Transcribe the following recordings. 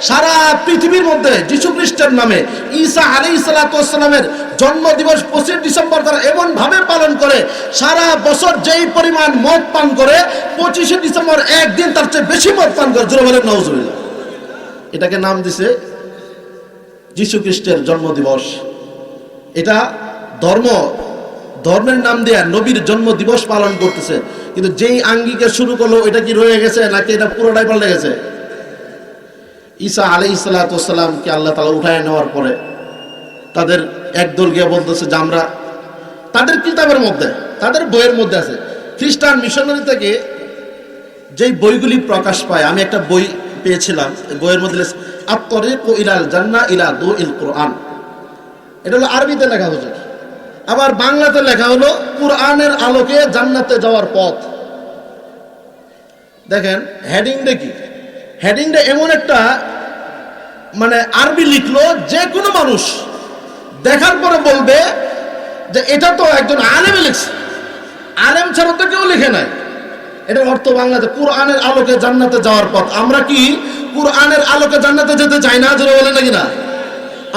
সারা পৃথিবীর মধ্যে যীশু খ্রিস্টের নামে ঈসা আলাইহিস সালামের জন্মদিবস 25 ডিসেম্বর তারা এমন ভাবে পালন করে, সারা বছর যেই পরিমাণ মদ পান করে 25 ডিসেম্বর একদিন তার চেয়ে বেশি মদ পান করে। জোরে বলেন নাউজুবিল্লাহ। এটাকে নাম দিছে যীশু খ্রিস্টের জন্মদিবস। এটা ধর্মের নাম দিয়ে নবীর জন্ম দিবস পালন করতেছে, কিন্তু যেই আঙ্গিকে শুরু করলো এটা কি রয়ে গেছে নাকি এটা পুরোটাই পাল্টে গেছে? ঈসা আলাইহিস সালামকে আল্লাহ তাআলা উঠায় নেওয়ার পরে তাদের একদল গিয়ে বলতেছে যে আমরা তাদের কিতাবের মধ্যে, তাদের বইয়ের মধ্যে আছে, খ্রিস্টান মিশনারি থেকে যেই বইগুলি প্রকাশ পায়, আমি একটা বই পেয়েছিলাম, বইয়ের মধ্যে আত-তরিকু ইলাল জান্নাহ ইলা দুইল কোরআন। এটা হলো আরবিতে লেখা হয়েছে, আবার বাংলাতে লেখা হলো কোরআনের আলোকে জান্নাতে যাওয়ার পথ। দেখেন হেডিংটা কি, হেডিংটা এমন একটা মানে আরবি লিখলো, যে কোনো মানুষ দেখার পরে বলবে যে এটা তো একজন আলেমে লিখছে, আলেম ছাড়া তো কেউ লিখে নাই। এটার অর্থ বাংলাতে কোরআনের আলোকে জান্নাতে যাওয়ার পথ। আমরা কি কোরআনের আলোকে জান্নাতে যেতে চাই না? জোরে বলেন নাকি না?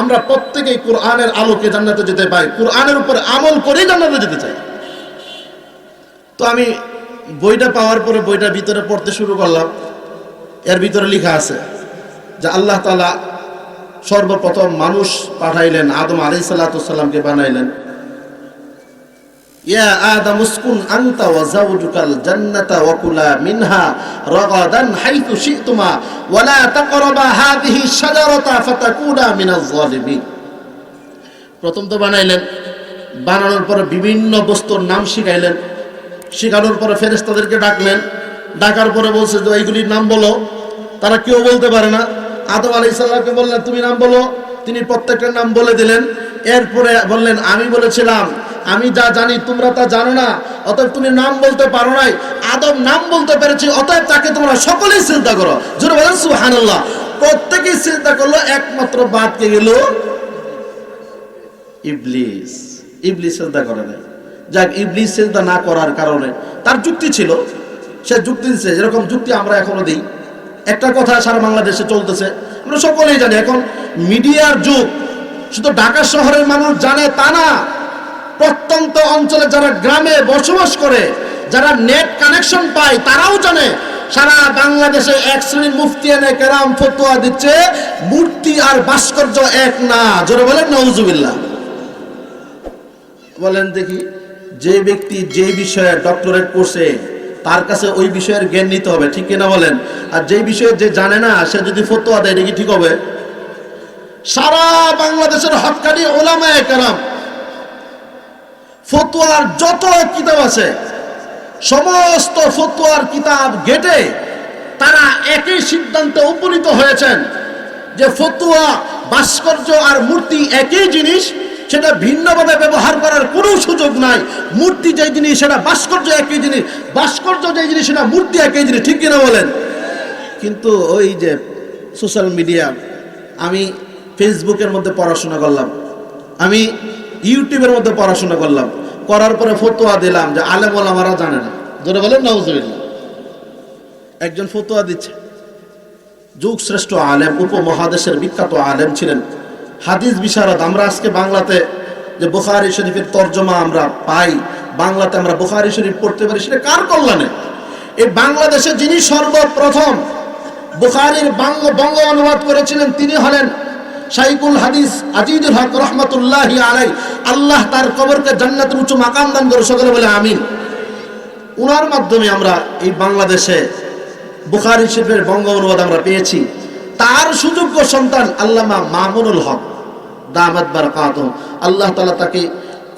আমরা প্রত্যেকেই কোরআনের আলোকে জান্নাতে যেতে পাই, কোরআনের উপর আমল করেই জান্নাতে যেতে চাই। তো আমি বইটা পাওয়ার পরে বইটা ভিতরে পড়তে শুরু করলাম। এর ভিতরে লেখা আছে যে আল্লাহ তাআলা সর্বপ্রথম মানুষ পাঠাইলেন, আদম আলাইহিস সালামকে বানাইলেন। ইয়া আদম উসকুন আনতা ওয়া যাওজুকাল জান্নাতা ওয়া কুলা মিনহা রাগাদান হাইতু শি'তুমা ওয়া লা তাকরাবা হাযিহি শাজারাতা ফাতাকুনা মিনাজ জালিমিন। প্রথম তো বানাইলেন, বানানোর পরে বিভিন্ন বস্তুর নাম শিখাইলেন, শিখানোর পরে ফেরেশতাদেরকে ডাকলেন, ডাকার পরে বলছে যে এইগুলির নাম বলো। তারা কেউ বলতে পারে না। আদম আলাইহিস সালামকে বললেন তুমি নাম বলো, তিনি প্রত্যেকটার নাম বলে দিলেন। এরপরে বললেন আমি বলেছিলাম আমি যা জানি তোমরা তা জানো না, অতএব তুমি নাম বলতে পারো নাই, আদম নাম বলতে পেরেছি, অতএব তাকে তোমরা সকলেই চিন্তা করো। জোরে বলেন সুবহানাল্লাহ। প্রত্যেকেই চিন্তা করলো, একমাত্র বাদ কে গেল? ইবলিস। ইবলিস চিন্তা করে না। যাক, ইবলিস চিন্তা না করার কারণে তার যুক্তি ছিল, সে যুক্তি দিচ্ছে, যেরকম যুক্তি আমরা এখনো দিই। একটা কথা সারা বাংলাদেশে চলতেছে, আমরা সকলেই জানি, এখন মিডিয়ার যুগ। শুধু ঢাকা শহরের মানুষ জানে তা না, প্রত্যন্ত অঞ্চলে যারা গ্রামে বসবাস করে, যারা নেট কানেকশন পায়, তারাও জানে সারা বাংলাদেশে এক শ্রেণীর মুফতিয়ানে কেরাম ফতোয়া দিচ্ছে মূর্তি আর ভাস্কর্য এক না। জোরে বলেন নাউজুবিল্লাহ। বলেন দেখি, যে ব্যক্তি যে বিষয়ে ডক্টরেট করছে তার কাছে ওই বিষয়ের জ্ঞান নিতে হবে, ঠিক কিনা বলেন? আর যে বিষয়ে যে জানে না সে যদি ফতোয়া দেয়, এটা কি ঠিক হবে? সারা বাংলাদেশের হক্কানি উলামায়ে কেরাম ফতোয়ার যত কিতাব আছে, সমস্ত ফতোয়ার কিতাব ঘেটে তারা একই সিদ্ধান্তে উপনীত হয়েছেন যে ফতোয়া, ভাস্কর্য আর মূর্তি একই জিনিস, সেটা ভিন্নভাবে ব্যবহার করার কোনো সুযোগ নাই। মূর্তি যেই জিনিস সেটা ভাস্কর্য একই জিনিস, ভাস্কর্য যেই জিনিস সেটা মূর্তি একই জিনিস, ঠিক কিনা বলেন? কিন্তু ওই যে সোশ্যাল মিডিয়া, আমি ফেসবুকের মধ্যে পড়াশোনা করলাম, আমি ইউটিউবের মধ্যে পড়াশোনা করলাম, করার পরে ফতোয়া দিলাম যে আলেম ওলামারা জানে না। ধরে বলেন নাউজুবিল্লাহ। একজন ফতোয়া দিচ্ছে, যুগ শ্রেষ্ঠ আলেম, উপমহাদেশের বিখ্যাত আলেম ছিলেন, হাদিস বিশারদ। আমরা আজকে বাংলাতে যে বুখারী শরীফের তরজমা আমরা পাই, বাংলাতে আমরা বুখারী শরীফ পড়তে পারি, সেটা কার কল্যাণে? এই বাংলাদেশে যিনি সর্বপ্রথম বুখারীর বঙ্গ অনুবাদ করেছিলেন তিনি হলেন শাইখুল হাদিস আজিজুল হক রহমাতুল্লাহি আলাইহি। আল্লাহ তার কবরকে জান্নাতের উঁচু মাকাম দান করে, সকলে বলে আমিন। উনার মাধ্যমে আমরা এই বাংলাদেশে বুখারী শরীফের বঙ্গ অনুবাদ আমরা পেয়েছি। তার সুযোগ্য সন্তান আল্লামা মামুনুল হক দামাত বারাকাতুহু, আল্লাহ তাআলা তাকে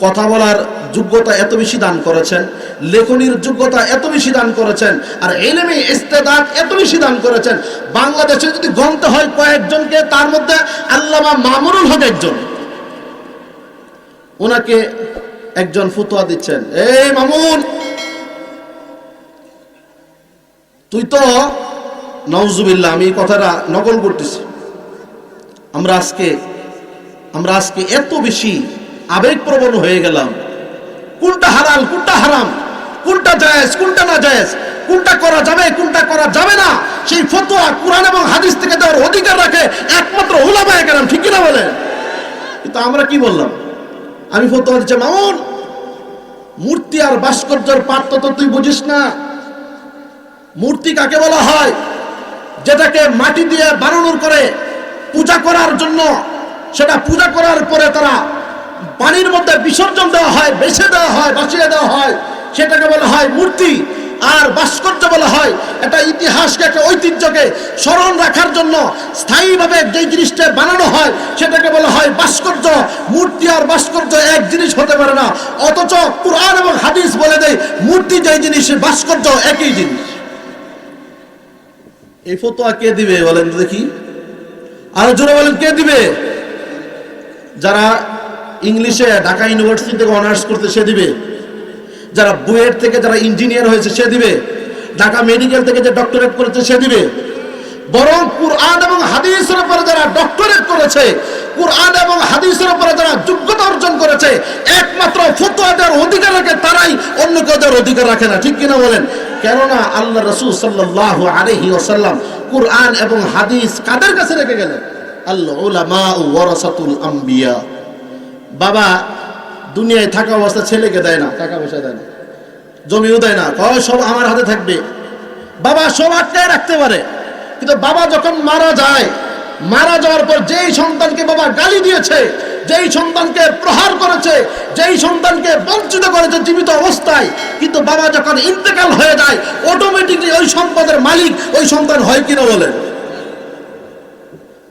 কথা বলার যোগ্যতা এত বেশি দান করেছেন, লেখনির যোগ্যতা এত বেশি দান করেছেন, আর ইলমে ইস্তেদাদ এত বেশি দান করেছেন। বাংলাদেশে যদি গণতে হয় কয়েকজনকে, তার মধ্যে আল্লামা মামুনুল হক একজন। ওনাকে একজন ফতোয়া দিচ্ছেন, এই মামুন, তুই তো নাউজুবিল্লাহ, আমি এই কথাটা নকল করতেছি, আমরা আজকে এত বেশি আবেগপ্রবণ হয়ে গেলাম, কোনটা হালাল কোনটা হারাম, কোনটা জায়েজ কোনটা না জায়েজ, কোনটা করা যাবে কোনটা করা যাবে না, সেই ফতোয়া কোরআন এবং হাদিস থেকে দেওয়ার অধিকার রাখে তো আমরা কি বললাম? আমি ফতোয়া দিচ্ছি, মামুন মূর্তি আর ভাস্কর্যের পার্থক্য তো তুই বুঝিস না। মূর্তি কাকে বলা হয়? যেটাকে মাটি দিয়ে বানানোর করে পূজা করার জন্য, সেটা পূজা করার পরে তারা পানির মধ্যে বিসর্জন দেওয়া হয়, বেছে দেওয়া হয়, বাঁচিয়ে দেওয়া হয়, সেটাকে বলা হয় মূর্তি। আর ভাস্কর্য বলা হয় এটা ইতিহাসকে, একটা ঐতিহ্যকে স্মরণ রাখার জন্য স্থায়ীভাবে যে জিনিসটা বানানো হয় সেটাকে বলা হয় ভাস্কর্য। মূর্তি আর ভাস্কর্য এক জিনিস হতে পারে না, অথচ কুরআন এবং হাদিস বলে দেয় মূর্তি যেই জিনিস, ভাস্কর্য একই জিনিস। এই ফতোয়া কে দিবে বলেন দেখি? আরো জোরে বলেন, কে দিবে? যারা ইংলিশে ঢাকা ইউনিভার্সিটি থেকে অনার্স করতে সে দিবে, যারা বুয়েট থেকে যারা ইঞ্জিনিয়ার হয়েছে সে দিবে, ঢাকা মেডিকেল থেকে যে ডক্টরেট করেছে সে দিবে। বরং কুরআন এবং হাদিসের উপরে যারা ডক্টরেট করেছে, কুরআন এবং হাদিসের উপরে যারা যোগ্যতা অর্জন করেছে, একমাত্র ফতোয়া দেওয়ার অধিকার রাখে তারাই, অন্য কেউ দেওয়ার অধিকার রাখে না। ঠিক কিনা বলেন? কেননা আল্লাহ রাসূল সাল্লাল্লাহু আলাইহি ওয়াসাল্লাম কুরআন এবং হাদিস কাদের কাছে রেখে গেলেন? আল উলামা ওয়ারাসাতুল আম্বিয়া। বাবা দুনিয়ায় থাকা অবস্থা ছেলেকে দেয় না, টাকা পয়সা দেয় না, জমিও দেয় না, কয় সব আমার হাতে থাকবে। বাবা সব আটকায় রাখতে পারে, কিন্তু বাবা যখন মারা যায়, মারা যাওয়ার পর যেই সন্তানকে বাবা গালি দিয়েছে, যেই সন্তানকে প্রহার করেছে, যেই সন্তানকে বঞ্চিত করেছে জীবিত অবস্থায়, কিন্তু বাবা যখন ইন্তেকাল হয়ে যায় অটোমেটিকলি ওই সম্পদের মালিক ওই সন্তান হয় কিনা বলেন?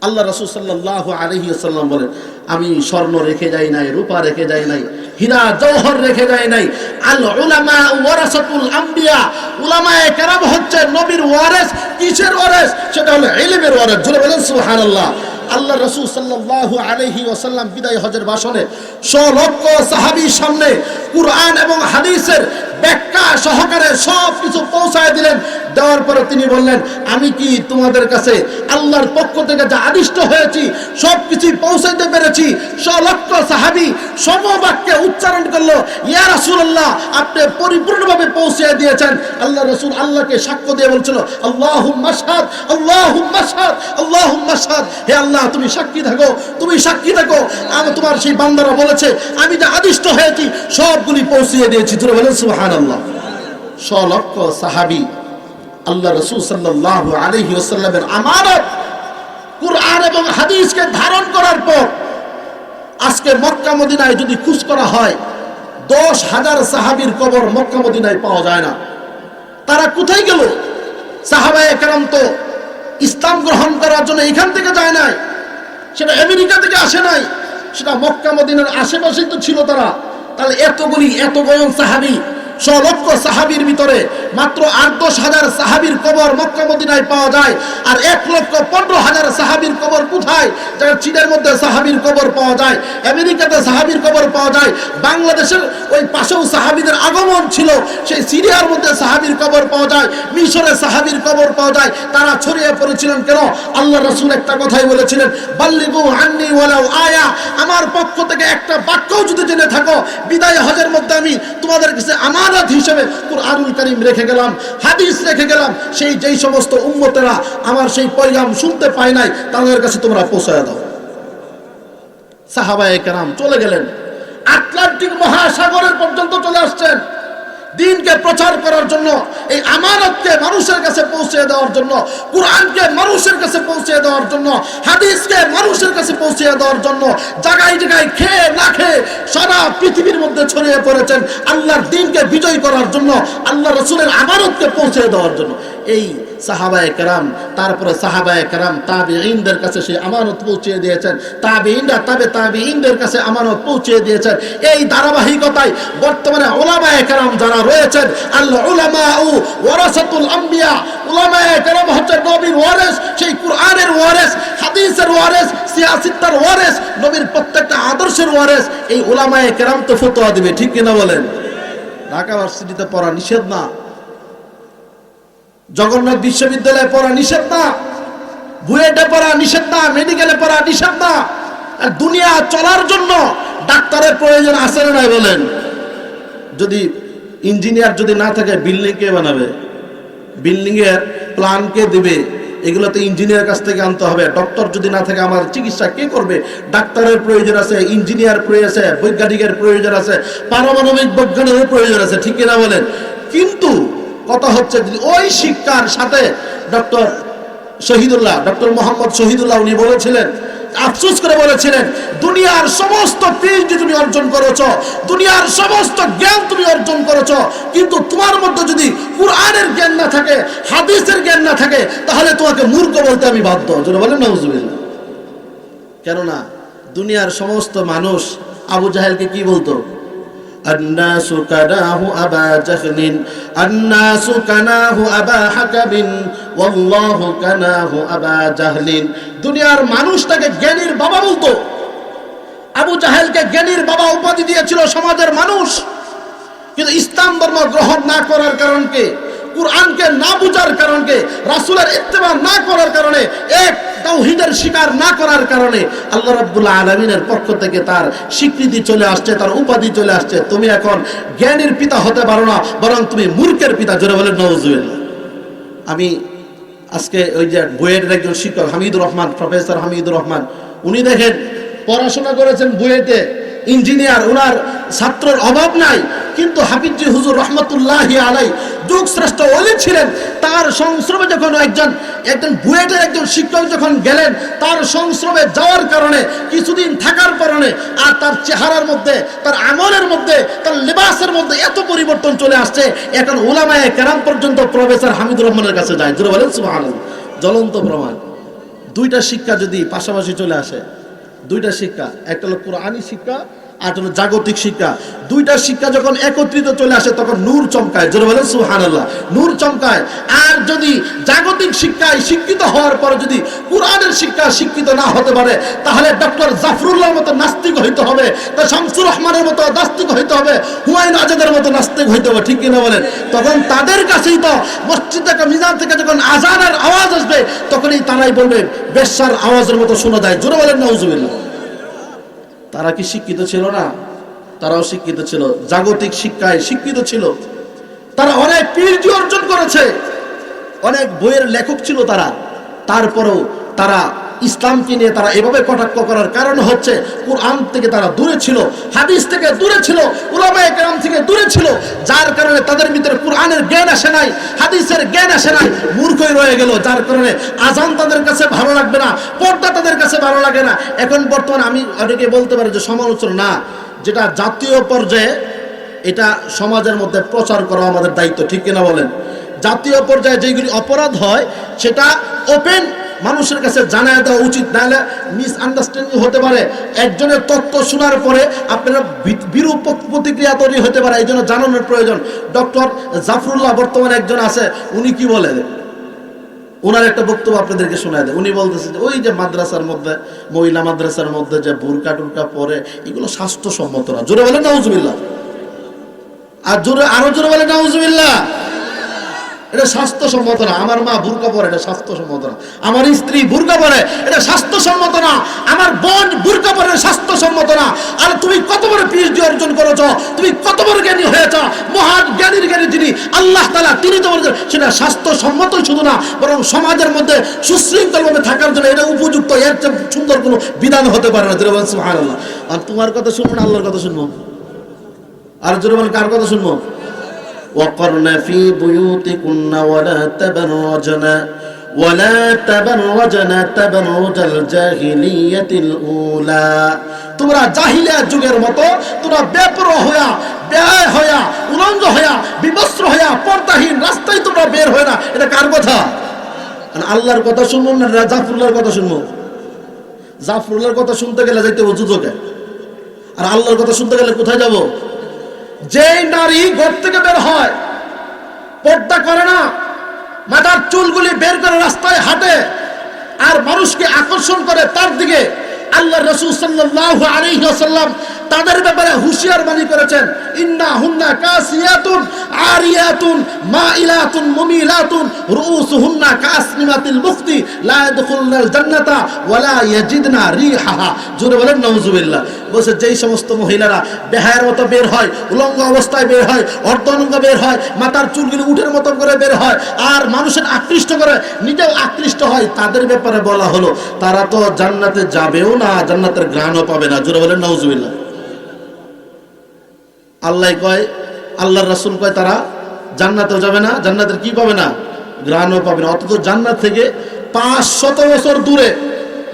আল্লাহ রাসূল সাল্লাল্লাহু আলাইহি ওয়াসাল্লাম বলেন, আমি স্বর্ণ রেখে যাই নাই, রূপা রেখে যাই নাই, হীরা জওহর রেখে যাই নাই। আল উলামা ওয়ারাসাতুল আম্বিয়া। উলামায়ে কেরাম হচ্ছে নবীর ওয়ারিস। কিসের ওয়ারিস? সেটা হলো ইলমের ওয়ারিস। জোরে বলেন সুবহানাল্লাহ। আল্লাহ রাসূল সাল্লাল্লাহু আলাইহি ওয়াসাল্লাম বিদায় হজের ভাষণে 100 লক্ষ সাহাবীর সামনে কুরআন এবং হাদিসের ব্যাখ্যা সহকারে সব কিছু পৌঁছায় দিলেন। দেওয়ার পরে তিনি বললেন, আমি কি তোমাদের কাছে আল্লাহর পক্ষ থেকে যা আদিষ্ট হয়েছি সব কিছুই পৌঁছাইতে পেরেছি? 100 লক্ষ সাহাবী সমবাক্যে উচ্চারণ করলো, ইয়া রাসূলুল্লাহ, আপনি পরিপূর্ণভাবে পৌঁছে দিয়েছেন। আল্লাহ রাসূল আল্লাহকে সাক্ষ্য দিয়ে বলছিল, আল্লাহুম্মা শাহাদ, আল্লাহুম্মা শাহাদ, আল্লাহুম্মা শাহাদ। হে আল্লাহ, তুমি সাক্ষী থাকো, তুমি সাক্ষী থাকো, আমি তোমার সেই বান্দারা বলেছে আমি যা আদিষ্ট হয়েছি সবগুলি পৌঁছে দিয়েছি। তোরা বলেন সুবহানাল্লাহ। 100 লক্ষ সাহাবী আল্লাহ রাসূল সাল্লাল্লাহু আলাইহি ওয়াসাল্লামের আমানত কুরআন এবং হাদিসকে ধারণ করার পর আজকে মক্কা মদিনায় যদি খোঁজ করা হয় 10,000 সাহাবীর কবর মক্কা মদিনায় পাওয়া যায় না। তারা কোথায় গেল? সাহাবায়ে কেরাম তো ইসলাম গ্রহণ করার জন্য এখান থেকে যায় নাই, সেটা আমেরিকা থেকে আসে নাই, সেটা মক্কা মদিনার আশেপাশেই তো ছিল তারা। তাহলে এত গয়ন সাহাবী, 100 লক্ষ সাহাবীর ভিতরে মাত্র 8-10,000 সাহাবীর কবর মক্কা মদিনায় পাওয়া যায়। আর 1,15,000 সাহাবীর কবর কোথায়? যারা চীনের মধ্যে সাহাবীর কবর পাওয়া যায়, আমেরিকাতে সাহাবীর কবর পাওয়া যায়, বাংলাদেশের ওই পাশেও সাহাবীদের আগমন ছিল, সেই সিরিয়ার মধ্যে সাহাবীর কবর পাওয়া যায়, মিশরে সাহাবীর কবর পাওয়া যায়। তারা ছড়িয়ে পড়েছিলেন কেন? আল্লাহ রাসূল একটা কথাই বলেছিলেন, বাল্লিগু আন্নী ওয়ালাউ আয়া, আমার পক্ষ থেকে একটা বাক্যও যদি জেনে থাকো, বিদায় হজের মধ্যে আমি তোমাদের কাছে আমানত হিসেবে কুরআনুল কারীম রেখে গেলাম, হাদিস রেখে গেলাম। যেই সমস্ত উম্মতেরা আমার সেই পয়গাম শুনতে পায় নাই তাদের কাছে তোমরা পৌঁছায় দাও। সাহাবায়ে কেরাম চলে গেলেন, আটলান্টিক মহাসাগরের পর্যন্ত চলে আসছেন দিনকে প্রচার করার জন্য, এই আমানতকে মানুষের কাছে পৌঁছে দেওয়ার জন্য, কুরআনকে মানুষের কাছে পৌঁছে দেওয়ার জন্য, হাদিসকে মানুষের কাছে পৌঁছে দেওয়ার জন্য জায়গায় জায়গায় খেয়ে না খেয়ে সারা পৃথিবীর মধ্যে ছড়িয়ে পড়েছেন আল্লাহর দ্বীনকে বিজয় করার জন্য, আল্লাহ রাসূলের আমানতকে পৌঁছে দেওয়ার জন্য। এই সাহাবায়ে কেরাম, তারপরে সাহাবায়ে কেরাম তাবেঈনদের কাছে সেই আমানত পৌঁছে দিয়েছেন, তাবেঈনরা তাবেঈনদের কাছে আমানত পৌঁছে দিয়েছেন। এই ধারাবাহিকতায় বর্তমানে উলামায়ে কেরাম যারা রয়েছেন, আল উলামাউ ওয়ারাসাতুল আম্বিয়া, উলামায়ে কেরাম হচ্ছে নবীর ওয়ারিস, সেই কুরআনের ওয়ারিস, হাদিসের ওয়ারিস, সিয়াসিত্তার ওয়ারিস, নবীর প্রত্যেকটা আদর্শের ওয়ারিস। এই উলামায়ে কেরাম তো ফতোয়া দিবে, ঠিক কিনা বলেন? ঢাকা ভার্সিটিতে পড়া নিষেধ না, জগন্নাথ বিশ্ববিদ্যালয়ে পড়া নিষেধ না, বুয়েটে পড়া নিষেধ না, মেডিকেলে পড়া নিষেধ না। আর দুনিয়া চলার জন্য ডাক্তারের প্রয়োজন আছে না নাই বলেন? যদি ইঞ্জিনিয়ার যদি না থাকে বিল্ডিং কে বানাবে? বিল্ডিং এর প্ল্যান কে দিবে? এগুলোতে ইঞ্জিনিয়ার কাছ থেকে আনতে হবে। ডক্টর যদি না থাকে আমার চিকিৎসা কে করবে? ডাক্তারের প্রয়োজন আছে, ইঞ্জিনিয়ার প্রয়োজন আছে, বৈজ্ঞানিকের প্রয়োজন আছে, পারমাণবিক বৈজ্ঞানিকের প্রয়োজন আছে, ঠিক কিনা বলেন? কিন্তু কথা হচ্ছে যদি ওই শিক্ষার সাথে ডক্টর মোহাম্মদ শহীদুল্লাহ উনি বলেছিলেন, আফসোস করে বলেছিলেন, দুনিয়ার সমস্ত পিএইচডি তুমি অর্জন করেছো, দুনিয়ার সমস্ত জ্ঞান তুমি অর্জন করেছো, কিন্তু তোমার মধ্যে যদি কুরআনের জ্ঞান না থাকে, হাদিসের জ্ঞান না থাকে, তাহলে তোমাকে মূর্খ বলতে আমি বাধ্য। যারা বলেন নাউজুবিল্লাহ। কেননা দুনিয়ার সমস্ত মানুষ আবু জাহেলকে কি বলতো? আন্নাসু কানাহু আবা জাহলিন, আন্নাসু কানাহু আবা হাকাবিন, ওয়াল্লাহু কানাহু আবা জাহলিন। দুনিয়ার মানুষ তাকে জ্ঞানীর বাবা বলতো। আবু জাহেলকে জ্ঞানীর বাবা উপাধি দিয়েছিল সমাজের মানুষ। কিন্তু ইসলাম ধর্ম গ্রহণ না করার কারণকে, কুরআনকে না বুঝার কারণকে, রাসূলের ইত্তেবা না করার কারণে, এক তাওহীদের স্বীকার না করার কারণে আল্লাহ রাব্বুল আলামিনের পক্ষ থেকে তার স্বীকৃতি চলে আসছে, তার উপাধি চলে আসছে। তুমি এখন জ্ঞানীর পিতা হতে পারো না, বরং তুমি মূর্খের পিতা। জোরে বলেন নাউজুবিল্লাহ। আমি আজকে ওই যে বুয়েটের একজন শিক্ষক হামিদুর রহমান, প্রফেসর হামিদুর রহমান, উনি দেখেন পড়াশোনা করেছেন বুয়েটে, ইঞ্জিনিয়ার, ওনার ছাত্রের অভাব নাই। কিন্তু হাফিজি হুজুর রহমতুল্লাহি আলাই যুগ শ্রেষ্ঠ ওলি ছিলেন। তার সংস্রবে যখন একজন বুয়েটের একজন শিক্ষক যখন গেলেন, তার সংস্রবে যাওয়ার কারণে, কিছুদিন থাকার কারণে, আর তার চেহারার মধ্যে, তার আমলের মধ্যে, তার লিবাসের মধ্যে এত পরিবর্তন চলে আসছে, এখন উলামায়ে কেরাম পর্যন্ত প্রফেসর হামিদুর রহমানের কাছে যায়। জোরে বলেন সুবহানাল্লাহ। জ্বলন্ত প্রমাণ। দুইটা শিক্ষা যদি পাশাপাশি চলে আসে, দুইটা শিক্ষা, একটা হলো কোরআনী শিক্ষা, আর হলো জাগতিক শিক্ষা, দুইটা শিক্ষা যখন একত্রিত চলে আসে তখন নূর চমকায়। জোরে বলেন সুবহানাল্লাহ। নূর চমকায়। আর যদি জাগতিক শিক্ষায় শিক্ষিত হওয়ার পরে যদি কোরআনের শিক্ষা শিক্ষিত না হতে পারে, তাহলে ডক্টর জাফরুল্লাহর মতো নাস্তিক হইতে হবে, তা শামসুর রহমানের মতো নাস্তিক হইতে হবে, হুমায়ুন আজাদের মতো নাস্তিক হইতে হবে, ঠিক কিনা বলেন? তখন তাদের কাছেই তো মসজিদ থেকে, মিজান থেকে যখন আজানের আওয়াজ আসবে, তখনই তারাই বলবে বেশ্যার আওয়াজের মতো শোনা যায়। জোরে বলেন নাউজুবিল্লাহ। তারা কি শিক্ষিত ছিল না? তারাও শিক্ষিত ছিল, জাগতিক শিক্ষায় শিক্ষিত ছিল। তারা অনেক পিএইচডি অর্জন করেছে, অনেক বইয়ের লেখক ছিল তারা। তারপরেও তারা ইসলামকে নিয়ে তারা এভাবে কটাক্ষ করার কারণ হচ্ছে কোরআন থেকে তারা দূরে ছিল, হাদিস থেকে দূরে ছিল, উলামায়ে কেরাম থেকে দূরে ছিল, যার কারণে তাদের ভিতরে কোরআনের জ্ঞান আসে নাই, হাদিসের জ্ঞান আসে নাই, মূর্খই রয়ে গেল। যার কারণে আজান তাদের কাছে ভালো লাগবে না, পর্দা তাদের কাছে ভালো লাগে না। এখন বর্তমানে আমি অনেকে বলতে পারি যে সমালোচনা না, যেটা জাতীয় পর্যায়ে এটা সমাজের মধ্যে প্রচার করা আমাদের দায়িত্ব, ঠিক কিনা বলেন? জাতীয় পর্যায়ে যেগুলি অপরাধ হয় সেটা ওপেন মানুষের কাছে জানায় দেওয়া উচিত, নাহলে মিসআন্ডারস্ট্যান্ডিং হতে পারে। একজনের তথ্য শোনার পরে আপনারা বিরূপ প্রতিক্রিয়া তৈরি হতে পারে, এই জন্য জানানোর প্রয়োজন। ডক্টর জাফরুল্লাহ বর্তমানে একজন আছে, উনি কি বলে, ওনার একটা বক্তব্য আপনাদেরকে শোনায় দেয়। উনি বলতেছে যে ওই যে মাদ্রাসার মধ্যে, মহিলা মাদ্রাসার মধ্যে যে বুরকা টুরকা পরে, এগুলো স্বাস্থ্যসম্মত না। জোরে বলেন নাউজুবিল্লাহ। আর জোরে, আরো জোরে বলেন নাউজুবিল্লাহ। এটা স্বাস্থ্যসম্মত না। আমার মা বুরকা পরে, এটা স্বাস্থ্যসম্মত না। আমার স্ত্রী বুরকা পরে, এটা স্বাস্থ্যসম্মত না। আমার বোন বুরকা পরে, স্বাস্থ্যসম্মত না। আর তুমি কত বড় পিএইচডি অর্জন করেছো, তুমি কত বড় জ্ঞানী হয়েছো, মহান জ্ঞানীর জ্ঞানী যিনি আল্লাহ তাআলা, তিনি তোমার, সেটা স্বাস্থ্যসম্মতই শুধু না, বরং সমাজের মধ্যে সুশৃঙ্খলভাবে থাকার জন্য এটা উপযুক্ত, এর চেয়ে সুন্দর কোনো বিধান হতে পারে না। জোরে বলেন সুবহানাল্লাহ। আর তোমার কথা শুনবো না, আল্লাহর কথা শুনবো? আর জোরে বলেন কার কথা শুনবো? وقرن في بيوتكن ولا تبرجن تبرج الجاهلية الأولى। তোমরা জাহিলিয়া যুগের মতো তোমরা বেপরোয়া হইয়া, বেহায়া হইয়া, উলঙ্গ হইয়া, বিবস্ত্র হইয়া, পর্দাহীন রাস্তায় তোমরা বের হয় না। এটা কার কথা? আল্লাহর কথা শুনবো না জাফরুল্লাহর কথা শুনবো? জাফরুল্লাহর কথা শুনতে গেলে যাইতে হবে যুদ্ধকে, আর আল্লাহর কথা শুনতে গেলে কোথায় যাব? যেই নারী ঘর থেকে বের হয়, পর্দা করে না, মাথার চুলগুলি বের করে রাস্তায় হাঁটে, আর মানুষকে আকর্ষণ করে তার দিকে, আল্লাহ রাসূল সাল্লাল্লাহু আলাইহি ওয়াসাল্লাম তাদের ব্যাপারে হুঁশিয়ার বাণী করেছেন, ইন্না হুন্না কাসিয়াতুন আরিয়াতুন মাইলাতুন মুমিলাতুন রুউসুহুন্না কাসনিমাতিল মুফতি লা ইয়াদখুলুনাল জান্নাতা ওয়ালা ইয়াজিদনা রিহাহা। জোরে বলেন নাউজুবিল্লাহ। বলছে যেই সমস্ত মহিলারা বেহায়ার মতো বের হয়, উলঙ্গ অবস্থায় বের হয়, অর্ধনঙ্গ বের হয়, মাথার চুলগুলো উঠের মতো করে বের হয় আর মানুষের আকৃষ্ট করে, নিজেও আকৃষ্ট হয়, তাদের ব্যাপারে বলা হলো তারা তো জান্নাতে যাবেও না, জান্নাতের ঘ্রাণও পাবে না। জোরে বলেন নাউজুবিল্লাহ। আল্লাহ কয়, আল্লাহর রাসূল কয় তারা জান্নাতেও যাবে না, জান্নাতের কি পাবে না? ঘ্রাণও পাবে না। অথচ জান্নাত থেকে 500 বছর দূরে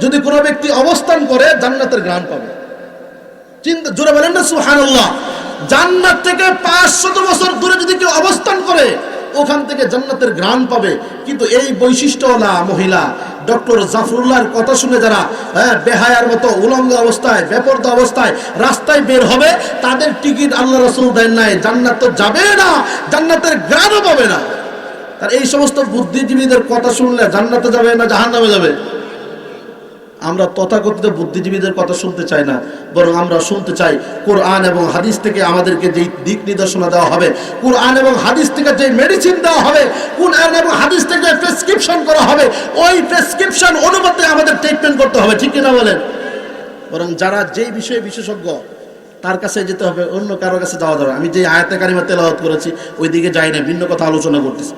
যদি কোনো ব্যক্তি অবস্থান করে জান্নাতের ঘ্রাণ পাবে। চিন্তা, জোরে বলেন না সুবহানাল্লাহ। জান্নাত থেকে 500 বছর দূরে যদি কেউ অবস্থান করে ওখান থেকে জান্নাতের ঘ্রাণ পাবে। কিন্তু এই বৈশিষ্ট্যওয়ালা মহিলা ডক্টর জাফরুল্লাহর কথা শুনে যারা বেহায়ার মতো উলঙ্গ অবস্থায়, বেপরদা অবস্থায় রাস্তায় বের হবে, তাদের টিকিট আল্লাহ রাসূল দেন নাই, জান্নাত তো যাবে না, জান্নাতের ঘ্রাণও পাবে না। আর এই সমস্ত বুদ্ধিজীবীদের কথা শুনলে জান্নাতে যাবে না জাহান্নামে যাবে? আমরা তথাকথিত বুদ্ধিজীবীদের কথা শুনতে চাই না, বরং আমরা শুনতে চাই কোরআন এবং হাদিস থেকে আমাদেরকে যেই দিক নির্দেশনা দেওয়া হবে, কোরআন এবং হাদিস থেকে যে মেডিসিন দেওয়া হবে, কোরআন এবং হাদিস থেকে প্রেসক্রিপশন করা হবে, ওই প্রেসক্রিপশন অনুপাতে আমাদের ট্রিটমেন্ট করতে হবে। ঠিক কিনা বলেন? বরং যারা যেই বিষয়ে বিশেষজ্ঞ তার কাছে যেতে হবে, অন্য কারোর কাছে যাওয়া যাবে। আমি যে আয়াতে কারিমা তেলাওয়াত করেছি ওই দিকে যাই না, ভিন্ন কথা আলোচনা করতেছি।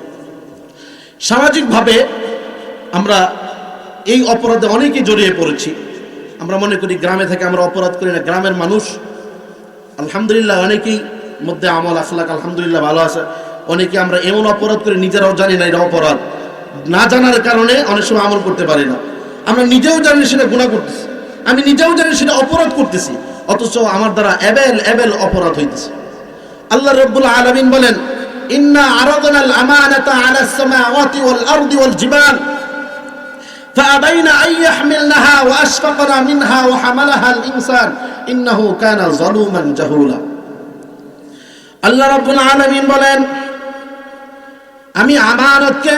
সামাজিকভাবে আমরা এই অপরাধে অনেকেই জড়িয়ে পড়েছি। আমরা মনে করি গ্রামে থেকে আমরা অপরাধ করি না। গ্রামের মানুষ আলহামদুলিল্লাহ অনেকেই মধ্যে আমল আখলাক আলহামদুলিল্লাহ ভালো আছে। অনেকে আমরা এমন অপরাধ করি নিজেরাও জানি না এটা অপরাধ, না জানার কারণে অনেক সময় আমল করতে পারি না। আমরা নিজেও জানি সেটা গুনাহ করতেছি, আমি নিজেও জানি সেটা অপরাধ করতেছি, অথচ আমার দ্বারা এবেল অপরাধ হইতেছে। আল্লাহ রাব্বুল আলামিন বলেন, ইন্না আরাদনাল আমানাতা আলাস সামাওয়াতি ওয়াল আরদি ওয়াল জিবাল فأبين أن يحملنها وأشفقنا منها وحملها الإنسان إنه كان ظلوما جهولا। আল্লাহ রাব্বুল আলামিন বলেন, আমি আমানতকে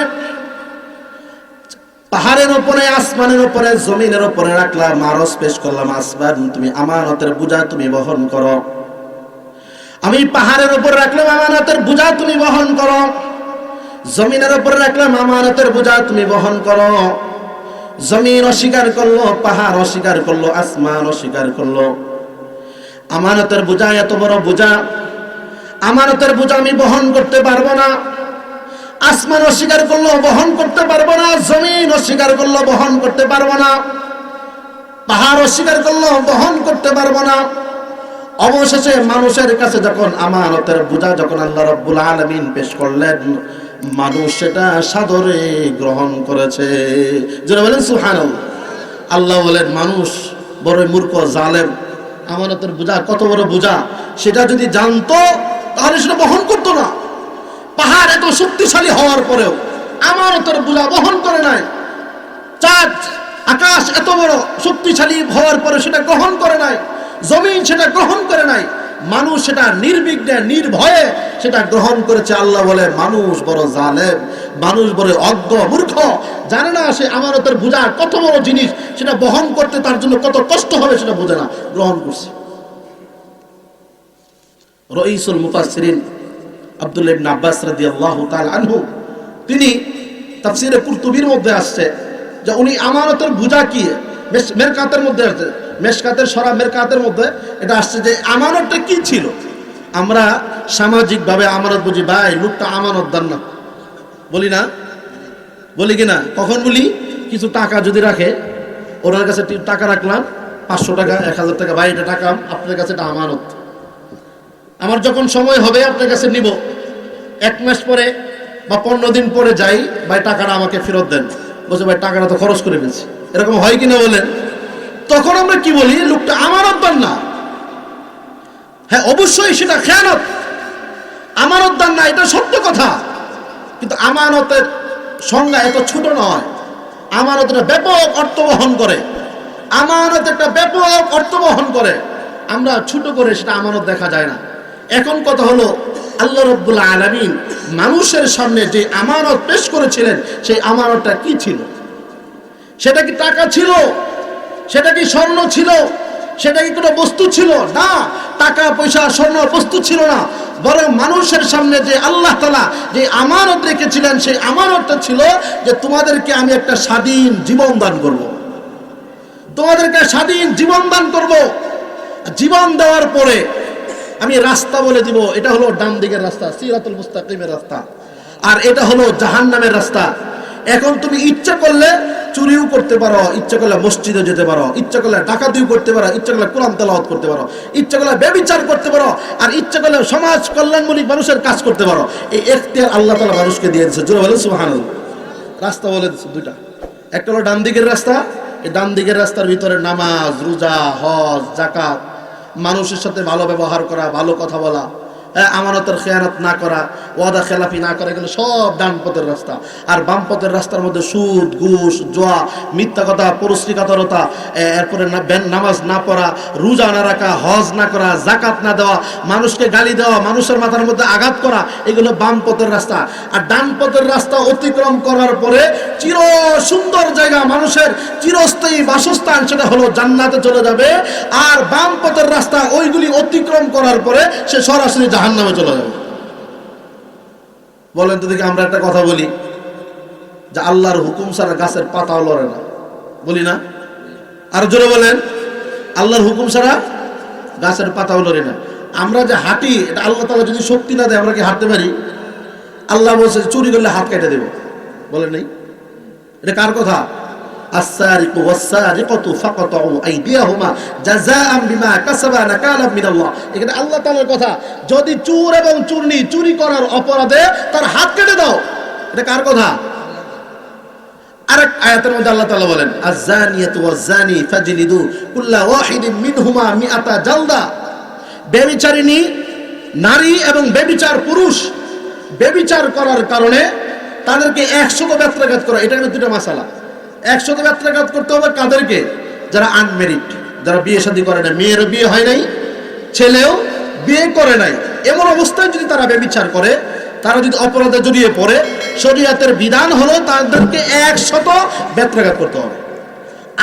পাহাড়ের উপরে, আসমানের উপরে, জমিনের উপরে রাখলাম, আরজ পেশ করলাম, আসমান তুমি আমানতের বোঝা তুমি বহন করো। আমি পাহাড়ের উপরে রাখলাম, আমানতের বোঝা তুমি বহন করো। জমিনের উপরে রাখলাম, আমানতের বোঝা তুমি বহন করো। জমিন অস্বীকার করলো, পাহাড় অস্বীকার করলো, আসমান অস্বীকার করলো। আমানতের বোঝা এত বড় বোঝা, আমানতের বোঝা আমি বহন করতে পারবো না। আসমান অস্বীকার করলো, বহন করতে পারবো না। জমিন অস্বীকার করলো, বহন করতে পারবো না। পাহাড় অস্বীকার করলো, বহন করতে পারবো না। অবশেষে মানুষের কাছে যখন আমানতের বোঝা যখন আল্লাহ রাব্বুল আলামিন পেশ করলেন, মানুষ সেটা সাদরে গ্রহণ করেছে। যারা বলেন সুবহানাল্লাহ। আল্লাহ বলেন মানুষ বড় মূর্খ, জালেম। আমানতের বোঝা কত বড় বোঝা সেটা যদি জানতো তাহলে সেটা বহন করতো না। পাহাড় এত শক্তিশালী হওয়ার পরেও আমানতের বোঝা বহন করে নাই। চাঁদ আকাশ এত বড় শক্তিশালী হওয়ার পরে সেটা গ্রহণ করে নাই। জমিন সেটা গ্রহণ করে নাই। মানুষ সেটা নির্বিঘ্নে নির্ভয়ে সেটা গ্রহণ করেছে। আল্লাহ বলে মানুষ বড় জালেম, মানুষ বড় অজ্ঞ মূর্খ, জানে না সে আমানতের বোঝা কত বড় জিনিস, সেটা বহন করতে তার জন্য কত কষ্ট হবে সেটা বোঝে না, গ্রহণ করছে। রাইসুল মুফাসসিরিন আব্দুল্লাহ ইবনে আব্বাস রাদিয়াল্লাহু তাআলা আনহু, তিনি তাফসীরে কুরতুবীর মধ্যে আসছে যে উনি আমানতের বোঝা কি, মেরকাতের মধ্যে আছে, মেশকাতের সরা মেরকাতের মধ্যে এটা আসছে যে আমানতটা কি ছিল। আমরা সামাজিকভাবে আমানত বুঝি, ভাই লোকটা আমানতদার না, বলি না? বলি কিনা? কখন বলি? কিছু টাকা যদি রাখে, ওনার কাছে টাকা রাখলাম 500 টাকা 1000 টাকা, ভাই এটা টাকা আপনার কাছে, এটা আমানত, আমার যখন সময় হবে আপনার কাছে নিব, 1 মাস পরে বা 15 দিন পরে যাই, ভাই টাকাটা আমাকে ফেরত দেন। বলছে ভাই টাকাটা তো খরচ করে ফেলছি। এরকম হয় কিনা বলেন? তখন আমরা কি বলি? লোকটা আমানতদার না। হ্যাঁ, অবশ্যই সেটা খেয়ানত, আমানতদার না, এটা সত্য কথা। কিন্তু আমানতের সংজ্ঞা এত ছোট নয়। আমানত একটা ব্যাপক অর্থ বহন করে, আমানত একটা ব্যাপক অর্থ বহন করে। আমরা ছোট করে সেটা আমানত দেখা যায় না। এখন কথা হলো, আল্লাহ রাব্বুল আলামিন মানুষের সামনে যে আমানত পেশ করেছিলেন, সেই আমানতটা কি ছিল? সেটা কি টাকা ছিল? সেটা কি স্বর্ণ ছিল? সেটা কি কোনো বস্তু ছিল? না, টাকা পয়সা স্বর্ণ বস্তু ছিল না, বরং মানুষের সামনে যে আল্লাহ তাআলা যে আমানত রেখেছিলেন সেই আমানতটা ছিল যে তোমাদেরকে আমি একটা স্বাধীন জীবন দান করব, তোমাদেরকে স্বাধীন জীবন দান করব। জীবন দেওয়ার পরে আমি রাস্তা বলে দিব, এটা হলো ডান দিকের রাস্তা, সিরাতুল মুস্তাকিমের রাস্তা, আর এটা হলো জাহান্নামের রাস্তা। এখন তুমি ইচ্ছা করলে চুরিও করতে পারো, ইচ্ছা করলে মসজিদে যেতে পারো, ইচ্ছা করলে ডাকাতিও করতে পারো, ইচ্ছা করলে কোরআন তেলাওয়াত করতে পারো, ইচ্ছা করলে ব্যভিচার করতে পারো, আর ইচ্ছা করলে সমাজ কল্যাণমূলক মানুষের কাজ করতে পারো। এই এখতিয়ার আল্লাহ তাআলা মানুষকে দিয়ে দিয়েছে। জোরে বলেন সুবহানাল্লাহ। রাস্তা বলে দিচ্ছে দুইটা, একটা হলো ডান দিকের রাস্তা, এই ডান দিকের রাস্তার ভিতরে নামাজ, রোজা, হজ, যাকাত, মানুষের সাথে ভালো ব্যবহার করা, ভালো কথা বলা, আমানতের খেয়ানত না করা, ওয়াদা খেলাফি না করা, এগুলো সব ডান পথের রাস্তা। আর বাম পথের রাস্তার মধ্যে সুদ, ঘুষ, জুয়া, মিথ্যা কথা, পরশ্রীকাতরতা, এরপরে নামাজ না পড়া, রোজা না রাখা, হজ না করা, যাকাত না দেওয়া, মানুষকে গালি দেওয়া, মানুষের মাথার মধ্যে আঘাত করা, এগুলো বাম পথের রাস্তা। আর ডান পথের রাস্তা অতিক্রম করার পরে চির সুন্দর জায়গা, মানুষের চিরস্থায়ী বাসস্থান, সেটা হলো জান্নাতে চলে যাবে। আর বাম পথের রাস্তা ওইগুলি অতিক্রম করার পরে সে সরাসরি জাহান্নামে চলে যাবে। বলেন তো দেখি, আমরা একটা কথা বলি যে আল্লাহর হুকুম ছাড়া গাছের পাতাও লড়ে না, বলি না? আর জোরে বলেন, আল্লাহর হুকুম ছাড়া গাছের পাতাও লড়ে না। আমরা যে হাঁটি, এটা আল্লাহ তাআলা যদি শক্তি না দেয় আমরা কি হাঁটতে পারি? আল্লাহ বলছে চুরি করলে হাত কেটে দেব, বলেন নাই? এটা কার কথা? as-sariqu was-sariqatu faqta'u aydiyahuma jazaa'an bima kasaba nakalan min Allah। এখানে আল্লাহ তাআলার কথা, যদি চোর এবং চুরনি চুরি করার অপরাধে তার হাত কেটে দাও, এটা কার কথা? আরেক আয়াতের মধ্যে আল্লাহ তাআলা বলেন az-zaniyatu waz-zani fajlidu kulla wahidin minhuma mi'ata jalda। ব্যভিচারিণী নারী এবং ব্যভিচার পুরুষ ব্যভিচার করার কারণে তাদেরকে 100 বেত্রাঘাত করা। এটার মধ্যে দুটো মাসালা। 100 বেত্রাঘাত করতে হবে কাদেরকে? যারা আনমেরিড, যারা বিয়ে শাদী করে নাই, মেয়ের বিয়ে হয় নাই, ছেলেও বিয়ে করে নাই, এমন অবস্থায় যদি তারা ব্যভিচার করে, তারা যদি অপরাধে জড়িয়ে পড়ে, শরীয়তের বিধান হলো তাদেরকে 100 বেত্রাঘাত করতে হবে।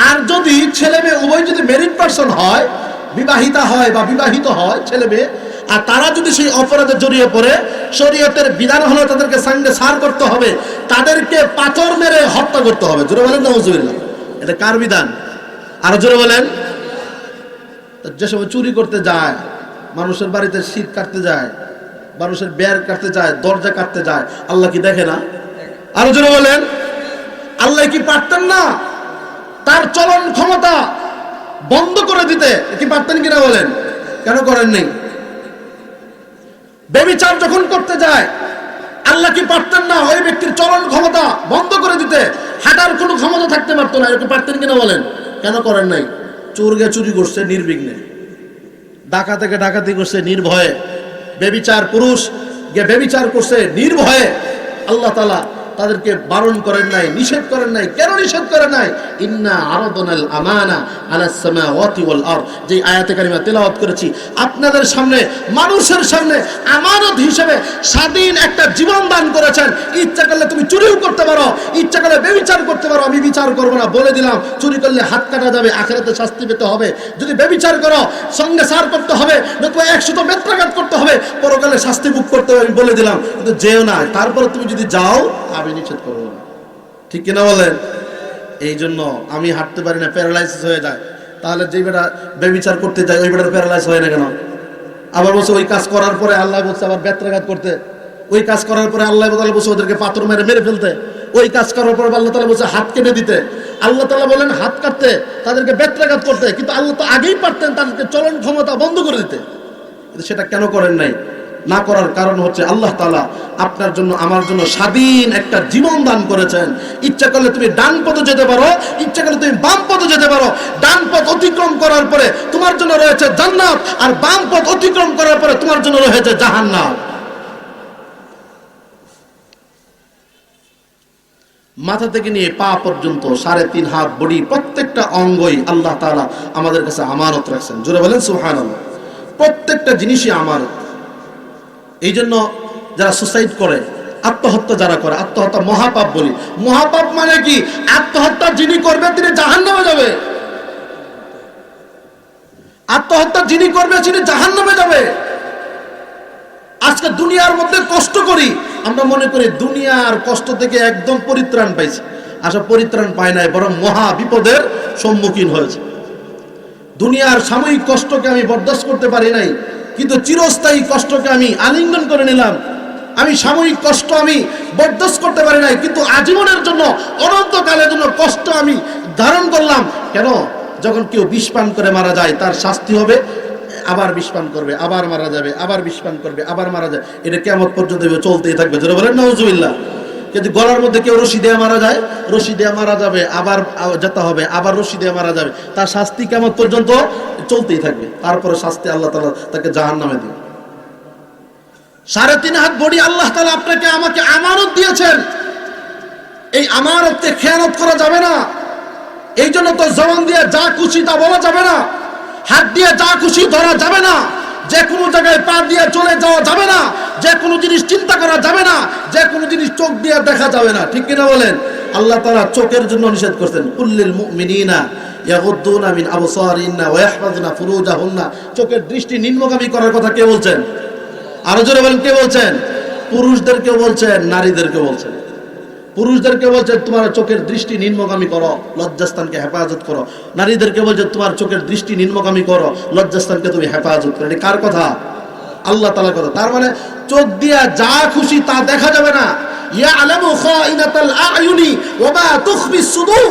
আর যদি ছেলে মেয়ে উভয় যদি মেরিড পারসন হয়, বিবাহিতা হয় বা বিবাহিত হয় ছেলে মেয়ে, আর তারা যদি সেই অপরাধে জড়িয়ে পড়ে, শরীয়তের বিধান হলো তাদেরকে সঙ্গে সার করতে হবে, তাদেরকে পাথর মেরে হত্যা করতে হবে। জোরে বলেন নাউজুবিল্লাহ। এটা কার বিধান? আর জোরে বলেন। যে সময় চুরি করতে যায়, মানুষের বাড়িতে শীত কাটতে যায়, মানুষের বের কাটতে যায়, দরজা কাটতে যায়, আল্লাহ কি দেখে না? আর জোরে বলেন। আল্লাহ কি পারতেন না তার চলন ক্ষমতা বন্ধ করে দিতে? কি পারতেন কিনা বলেন? কেন করেন নাই? ব্যভিচার যখন করতে যায়, আল্লাহ কি পারতেন না ওই ব্যক্তির চলন ক্ষমতা বন্ধ করে দিতে? হাঁটার কোনো ক্ষমতা থাকতে পারতো না, এরকম পারতেন কিনা বলেন? কেন করেন নাই? চোর গে চুরি করছে নির্বিঘ্নে, ডাকা থেকে ডাকাতি করছে নির্ভয়ে, ব্যভিচার পুরুষ গে ব্যভিচার করছে নির্ভয়ে। আল্লাহ তাআলা তাদেরকে বারণ করেন নাই, নিষেধ করেন নাই। কেন নিষেধ করেন নাই? ইন্না আরাদনাল আমানা আলাস সামাওয়াতি ওয়াল আরদ, যে আয়াতে কারিমা তেলাওয়াত করেছি আপনাদের সামনে, মানুষের সামনে আমানত হিসেবে স্বাধীন একটা জীবন দান করেছেন। ইচ্ছা করলে তুমি চুরিও করতে পারো, ইচ্ছা করলে ব্যভিচার করতে পারো, আমি বিচার করব না, বলে দিলাম। চুরি করলে হাত কাটা যাবে, আখিরাতে শাস্তি পেতে হবে। যদি ব্যভিচার করো সঙ্গে সার করতে হবে, নতুবা 100 বেত্রাঘাত করতে হবে, পরকালে শাস্তি ভোগ করতে হবে, আমি বলে দিলাম। কিন্তু যেও না, তারপরে তুমি যদি যাও আমি নিষেধ করবো না, ঠিক কিনা বলেন? এই জন্য আমি হাঁটতে পারি না, প্যারালাইসিস হয়ে যায়। তাহলে যে বেটা ব্যভিচার করতে যায় ওই বেটার প্যারালাইজ হয় না কেন? আবার বলছে ওই কাজ করার পরে আল্লাহ বলছে আবার বেত্রাঘাত করতে, ওই কাজ করার পরে আল্লাহ বলছে ওদেরকে পাথর মেরে ফেলতে, ওই কাজ করার পরে আল্লাহ তাআলা বলছে হাত কেটে দিতে। আল্লাহ তাআলা বলেন হাত কাটতে, তাদেরকে বেত্রাঘাত করতে, কিন্তু আল্লাহ তো আগেই পারতেন তাদেরকে চলন ক্ষমতা বন্ধ করে দিতে। কিন্তু সেটা কেন করেন নাই? না করার কারণ হচ্ছে আল্লাহ তাআলা আপনার জন্য আমার জন্য স্বাধীন একটা জীবন দান করেছেন। ইচ্ছা করলে তুমি ডান পথে যেতে পারো, ইচ্ছা করলে তুমি বাম পথে যেতে পারো। ডান পথ অতিক্রম করার পরে তোমার জন্য রয়েছে জান্নাত, আর বাম পথ অতিক্রম করার পরে তোমার জন্য রয়েছে জাহান্নাম। মাথা থেকে নিয়ে পা পর্যন্ত 3.5 হাত বডি, প্রত্যেকটা অঙ্গই আল্লাহ তাআলা আমাদের কাছে আমানত রাখছেন। জোরে বলেন সুবহানাল্লাহ। প্রত্যেকটা জিনিসই আমানত। এই জন্য যারা সুসাইড করে, আত্মহত্যা যারা করে, আত্মহত্যা মহাপাপ বলি। মহাপাপ মানে কি? আত্মহত্যা যিনি করবে তিনি জাহান্নামে যাবে। আত্মহত্যা যিনি করবে তিনি জাহান্নামে যাবে। আজকে দুনিয়ার মধ্যে কষ্ট করি, আমরা মনে করি দুনিয়ার কষ্ট থেকে একদম পরিত্রাণ পাইছি। আসলে পরিত্রাণ পায় নাই, বরং মহা বিপদের সম্মুখীন হয়েছে। দুনিয়ার সাময়িক কষ্টকে আমি বরদাস্ত করতে পারি নাই, কিন্তু চিরস্থায়ী কষ্টকে আমি আলিঙ্গন করে নিলাম। আমি সাময়িক কষ্ট আমি বরদাস্ত করতে পারি নাই, কিন্তু আজীবনের জন্য, অনন্তকালের জন্য কষ্ট আমি ধারণ করলাম। কেন? যখন কেউ বিষ পান করে মারা যায়, তার শাস্তি হবে, আবার বিষ পান করবে, আবার মারা যাবে, আবার বিষ পান করবে, আবার মারা যাবে। এটা কিয়ামত পর্যন্ত চলতেই থাকবে। যারা বলেন নাউজুবিল্লাহ। কিন্তু গলার মধ্যে কেউ রশি দিয়ে মারা যায়, রশি দিয়ে মারা যাবে, আবার যেতে হবে, আবার রশি দিয়ে মারা যাবে, তার শাস্তি কিয়ামত পর্যন্ত চলতেই থাকবে। তারপরে শাস্তি আল্লাহ তাআলা তাকে জাহান্নামে দিবেন। 3.5 হাত বডি আল্লাহ তাআলা আপনাকে আমাকে আমানত দিয়েছেন। এই আমানতকে খেয়ানত করা যাবে না। এই জন্য তো জবান দিয়ে যা খুশি তা বলা যাবে না, হাত দিয়ে যা খুশি ধরা যাবে না, যে কোনো জায়গায় পা দিয়ে চলে যাওয়া যাবে না, যে কোনো জিনিস চিন্তা করা যাবে না, যে কোনো জিনিস চোখ দিয়ে দেখা যাবে না। ঠিক কিনা বলেন? আল্লাহ তাআলা চোখের জন্য নিষেধ করছেন, কুল্লিল মুমিনিনা ইয়াগুদ্দুনা মিন আবসারিহিন্না ওয়া ইয়াহফাযুনা ফুরুজাহুন্না। চোখের দৃষ্টি নিম্নগামী করার কথা কে বলছেন? আরো জোরে বলেন, কে বলছেন? পুরুষদেরকে বলছেন, নারীদেরকে বলছেন। পুরুষদেরকে বলছেন তোমার চোখের দৃষ্টি নিম্নগামী করো, লজ্জাস্থানকে হেফাজত করো। নারীদেরকে বলছেন তোমার চোখের দৃষ্টি নিম্নগামী করো, লজ্জাস্থানকে তুমি হেফাজত করো। এটা কার কথা? আল্লাহ তাআলার কথা। তার মানে চোখ দিয়া যা খুশি তা দেখা যাবে না। ইয়ালামু খাইনাতাল আয়ুনি ওয়া মা তুখফিস সুদূর।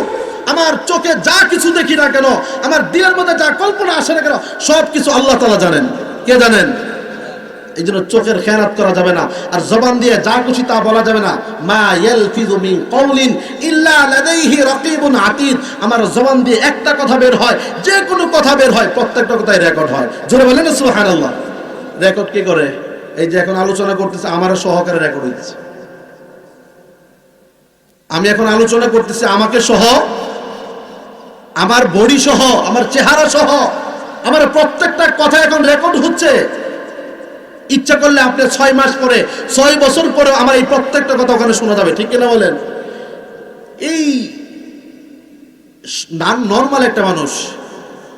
আমার চোখে যা কিছু দেখি না কেন, আমার দিলের মধ্যে যা কল্পনা আসে না কেন, সব কিছু আল্লাহ তাআলা জানেন। কে জানেন? এই জন্য চোখের খেয়ানত করা যাবে না, আর জবান দিয়ে যা খুশি তা বলা যাবে না। মা ইয়ালফিযু মিন কওলিন ইল্লা লাদাইহি রাকিবুন আতীদ। আমার জবান দিয়ে একটা কথা বের হয়, যে কোনো কথা বের হয়, প্রত্যেকটা কথাই রেকর্ড হয়। জোরে বলেন সুবহানাল্লাহ। রেকর্ড কে করে? এই যে এখন আলোচনা করতেছে, আমারও সহকারে রেকর্ড হইতেছে। আমি এখন আলোচনা করতেছি, আমাকে সহ, আমার বডি সহ, আমার চেহারা সহ, আমার প্রত্যেকটা কথা এখন রেকর্ড হচ্ছে। ইচ্ছা করলে আপনি 6 মাস পরে, 6 বছর পরে আমার এই প্রত্যেকটা কথা ওখানে শোনা যাবে। ঠিক কিনা বলেন? এই নর্মাল একটা মানুষ,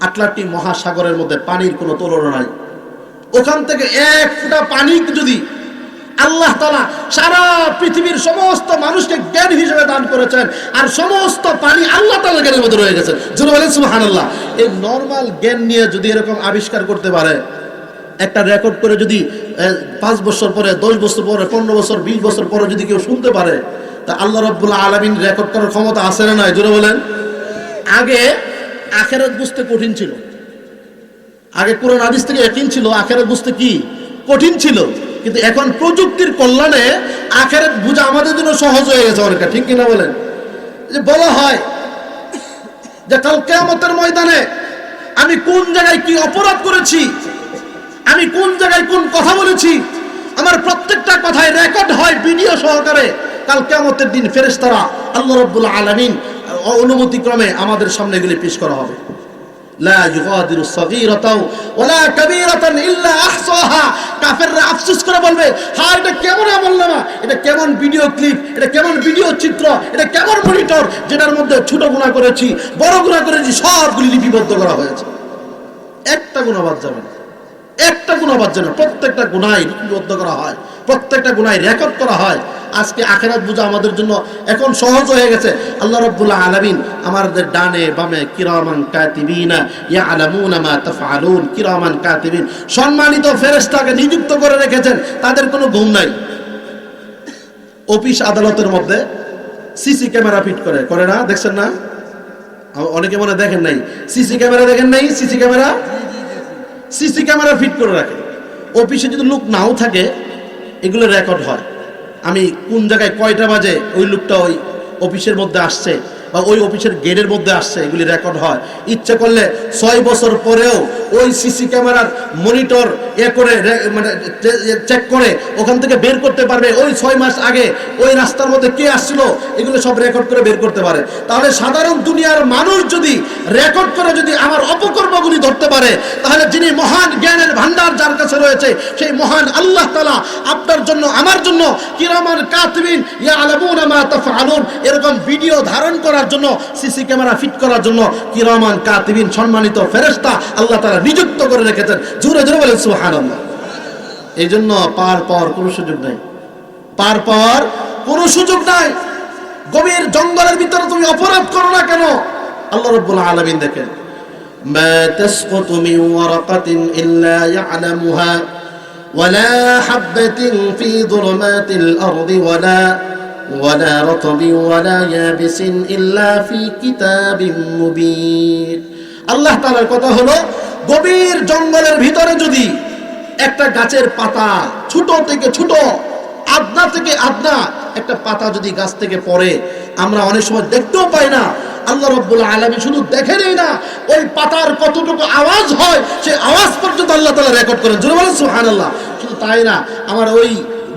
আটলান্টিক মহাসাগরের মধ্যে পানির কোনো তুলনা নাই। ওখান থেকে 1 ফোঁটা পানি যদি আল্লাহ তাআলা সারা পৃথিবীর সমস্ত মানুষকে জ্ঞান হিসেবে দান করেছেন, আর সমস্ত পানি আল্লাহ তাআলার জ্ঞানের মধ্যে রয়ে গেছে। যিনি বলেন সুবহানাল্লাহ। এই নর্মাল জ্ঞান নিয়ে যদি এরকম আবিষ্কার করতে পারে, একটা রেকর্ড করে যদি 5 বছর পরে, 10 বছর পরে, 15 বছর, 20 বছর পরে যদি কেউ শুনতে পারে, তা আল্লাহ রাব্বুল আলামিন রেকর্ড করার ক্ষমতা আছে না নাই? জোরে বলেন। আগে আখিরাত বুঝতে কঠিন ছিল, আগে কোরআন হাদিস থেকে ইয়াকিন ছিল, আখিরাত বুঝতে কি কঠিন ছিল। কিন্তু এখন প্রযুক্তির কল্যাণে আখিরাত বোঝা আমাদের জন্য সহজ হয়ে গেছে অনেকটা। ঠিক কিনা বলেন? যে বলা হয় যে কাল কিয়ামতের ময়দানে আমি কোন জায়গায় কি অপরাধ করেছি, আমি কোন জায়গায় কোন কথা বলেছি, আমার প্রত্যেকটা কথায় রেকর্ড হয় ভিডিও সহকারে। কাল কিয়ামতের দিন ফেরেশতারা আল্লাহ রাব্বুল আলামিন অনুমতি ক্রমে আমাদের সামনে এগুলি পেশ করা হবে। লা ইউগাদিরু সাগীরাতাও ওয়ালা কাবীরাতান ইল্লা আহসাহা। কাফেররা আফসোস করে বলবে, হ্যাঁ এটা কেমন আমলনামা, এটা কেমন ভিডিও ক্লিপ, এটা কেমন ভিডিও চিত্র, এটা কেমন মনিটর, যেটার মধ্যে ছোট গুনাহ করেছি, বড় গুনাহ করেছি, সবগুলি লিপিবদ্ধ করা হয়েছে। একটা গুনাহ বাদ যাবে না, একটা গুনাহ বাদ যাবে না। প্রত্যেকটা গুনাহই লিপিবদ্ধ করা হয়, প্রত্যেকটা গুনাহই রেকর্ড করা হয়। আজকে আখিরাত বোঝা আমাদের জন্য এখন সহজ হয়ে গেছে। আল্লাহ রাব্বুল আলামিন আমাদের ডানে বামে কিরামান কাতিবিনা ইয়ালামুনা মা তাফআলুন। কিরামান কাতিবিন, সম্মানিত ফেরেশতাকে নিযুক্ত করে রেখেছেন, তাদের কোনো ঘুম নাই। অফিস আদালতের মধ্যে সিসি ক্যামেরা ফিট করে না, দেখছেন না? অনেকে মনে দেখেন নাই, সিসি ক্যামেরা দেখেন নাই? সিসি ক্যামেরা ফিট করে রাখে। অফিসে যদি লোক নাও থাকে, এগুলো রেকর্ড হয়। আমি কোন জায়গায় কয়টা বাজে ওই লোকটা ওই অফিসের মধ্যে আসছে বা ওই অফিসের গেটের মধ্যে আসছে, এগুলি রেকর্ড হয়। ইচ্ছা করলে 6 বছর পরেও ওই সিসি ক্যামেরার মনিটর করে মানে চেক করে ওখান থেকে বের করতে পারবে ওই 6 মাস আগে ওই রাস্তার মধ্যে কে আসছিল, এগুলো সব রেকর্ড করে বের করতে পারে। তাহলে সাধারণ দুনিয়ার মানুষ যদি রেকর্ড করে যদি আমার অপকর্মগুলি ধরতে পারে, তাহলে যিনি মহান জ্ঞানের ভান্ডার যার কাছে রয়েছে, সেই মহান আল্লাহ তাআলা আপনার জন্য আমার জন্য কিরামান কাতিবিন ইয়ালামুনা মা তাফআলুন এরকম ভিডিও ধারণ করার জন্য, সিসি ক্যামেরা ফিট করার জন্য কিরামান কাতিবিন সম্মানিত ফেরেশতা আল্লাহ তাআলা নিযুক্ত করে রেখেছেন। জোরে জোরে বলেন সুবহানাল্লাহ। এই জন্য পার পাওয়ার কোনো সুযোগ নাই, পার পাওয়ার কোনো সুযোগ নাই। গভীর জঙ্গলের ভিতরে তুমি অপরাধ করো না কেন, আল্লাহ রাব্বুল আলামিন দেখেন, মা তাসকুতু মিন ওয়ারাকাতিন ইল্লা ইয়ালামুহা ওয়ালা হাববাতিন ফি যুলুমাতিল আরদি ওয়ালা রাতবিন ওয়ালা ইয়াবিসিন ইল্লা ফি কিতাবিম মুবিন। আল্লাহ তাআলার কথা হলো, গভীর জঙ্গলের ভিতরে যদি একটা গাছের পাতা ছোট থেকে ছোট, আদনা থেকে আদনা একটা পাতা যদি গাছ থেকে পড়ে, আমরা অনেক সময় দেখতেও পাই না। আল্লাহ রাব্বুল আলামিন শুধু দেখেনই না, ওই পাতার কতটুকু আওয়াজ হয় সেই আওয়াজ পর্যন্ত আল্লাহ তাআলা রেকর্ড করেন। জোরে বলেন সুবহানাল্লাহ। শুধু তাই না, আমার ওই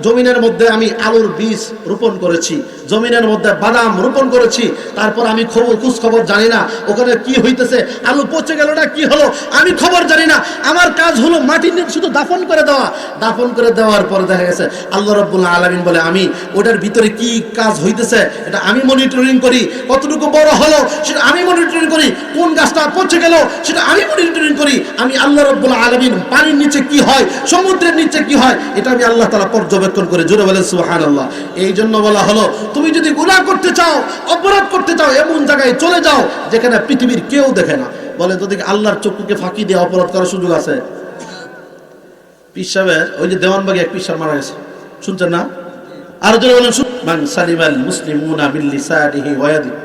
জমিনের মধ্যে আমি আলুর বীজ রোপণ করেছি, জমিনের মধ্যে বাদাম রোপণ করেছি, তারপর আমি খোঁজ খবর জানি না ওখানে কি হইতেছে, আলু পচে গেল না কি হলো আমি খবর জানি না। আমার কাজ হলো মাটি নিয়ে শুধু দাফন করে দেওয়া। দাফন করে দেওয়ার পর দেখা গেছে আল্লাহ রাব্বুল আলামিন বলে, আমি ওটার ভিতরে কি কাজ হইতেছে এটা আমি মনিটরিং করি, কতটুকু বড় হলো সেটা আমি মনিটরিং করি, কোন গাছটা পচে গেল সেটা আমি মনিটরিং করি। আমি আল্লাহ রাব্বুল আলামিন পানির নিচে কি হয়, সমুদ্রের নিচে কি হয়, এটা আমি আল্লাহ তাআলা পর্যবেক্ষণ করে। জোরে বলেন সুবহানাল্লাহ। এই জন্য বলা হলো, তুমি যদি গুনাহ করতে চাও, অপরাধ করতে চাও, এমন জায়গায় চলে যাও যেখানে পৃথিবীর কেউ দেখে না। বলে তো দেখি আল্লাহর চক্ষুকে ফাঁকি দিয়ে অপরাধ করার সুযোগ আছে? পীর সাহেবের ওই যে দেওয়ানবাগে এক পীর সাহেব মারা গেছে, শুনছেন না? আর যদি বলেন, মান সালিমাল মুসলিমুনা মিন লিসানিহি ওয়া ইয়াদিহি,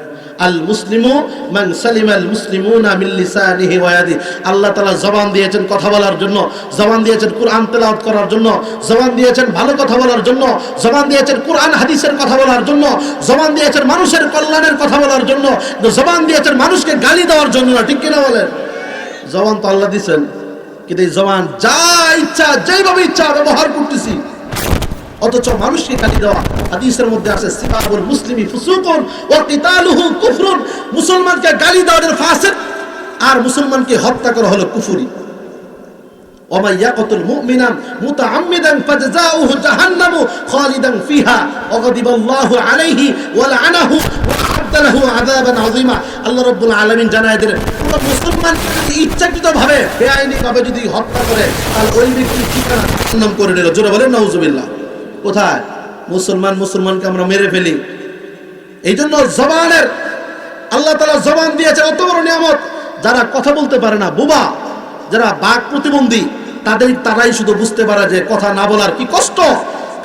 আল মুসলিমু মান সালিমাল মুসলিমুনা মিন লিসানিহি ওয়া ইয়াদিহি। আল্লাহ তাআলা জবান দিয়েছেন কথা বলার জন্য, জবান দিয়েছেন কোরআন তেলাওয়াত করার জন্য, জবান দিয়েছেন ভালো কথা বলার জন্য, জবান দিয়েছেন কোরআন হাদিসের কথা বলার জন্য, জবান দিয়েছেন মানুষের কল্যাণের কথা বলার জন্য, জবান দিয়েছেন মানুষকে গালি দেওয়ার জন্য না। ঠিক কিনা বলেন? জবান তো আল্লাহ দিয়েছেন, কিন্তু এই জবান যা ইচ্ছা যেভাবে ইচ্ছা ব্যবহার করতেছি, অথচ মানুষকে গালি দেওয়া। হাদিসের মধ্যে আছে, সিবাবুল মুসলিমি ফুসুকুন ওয়া কিতালুহু কুফরুন। মুসলমানকে গালি দেওয়া হলো ফাসিক, আর মুসলমানকে হত্যা করা হলো কুফরি। ওয়া মান ইয়াকতুল মুমিনান মুতাআম্মিদান ফাজাযাউহু জাহান্নামু খালিদান ফিহা ওয়া গাদিবাল্লাহু আলাইহি ওয়া লা'নাহু ওয়া আ'আদ্দা লাহু আযাবান আযীমা। আল্লাহ রাব্বুল আলামিন জানায় দিলেন, কোন মুসলমান যদি ইচ্ছাকৃতভাবে বেআইনিভাবে যদি হত্যা করে, তাহলে ওই ব্যক্তির ঠিকানা জাহান্নাম করে দিল। জোরে বলেন নাউজুবিল্লাহ। কোথায় মুসলমানকে আমরা মেরে ফেলি। এই জন্য জবানের আল্লাহ তাআলা জবান দিয়েছে অত বড় নিয়ামত। যারা কথা বলতে পারে না, বোবা, যারা বাক প্রতিবন্ধী, তারাই শুধু বুঝতে পারে যে কথা না বলার কি কষ্ট।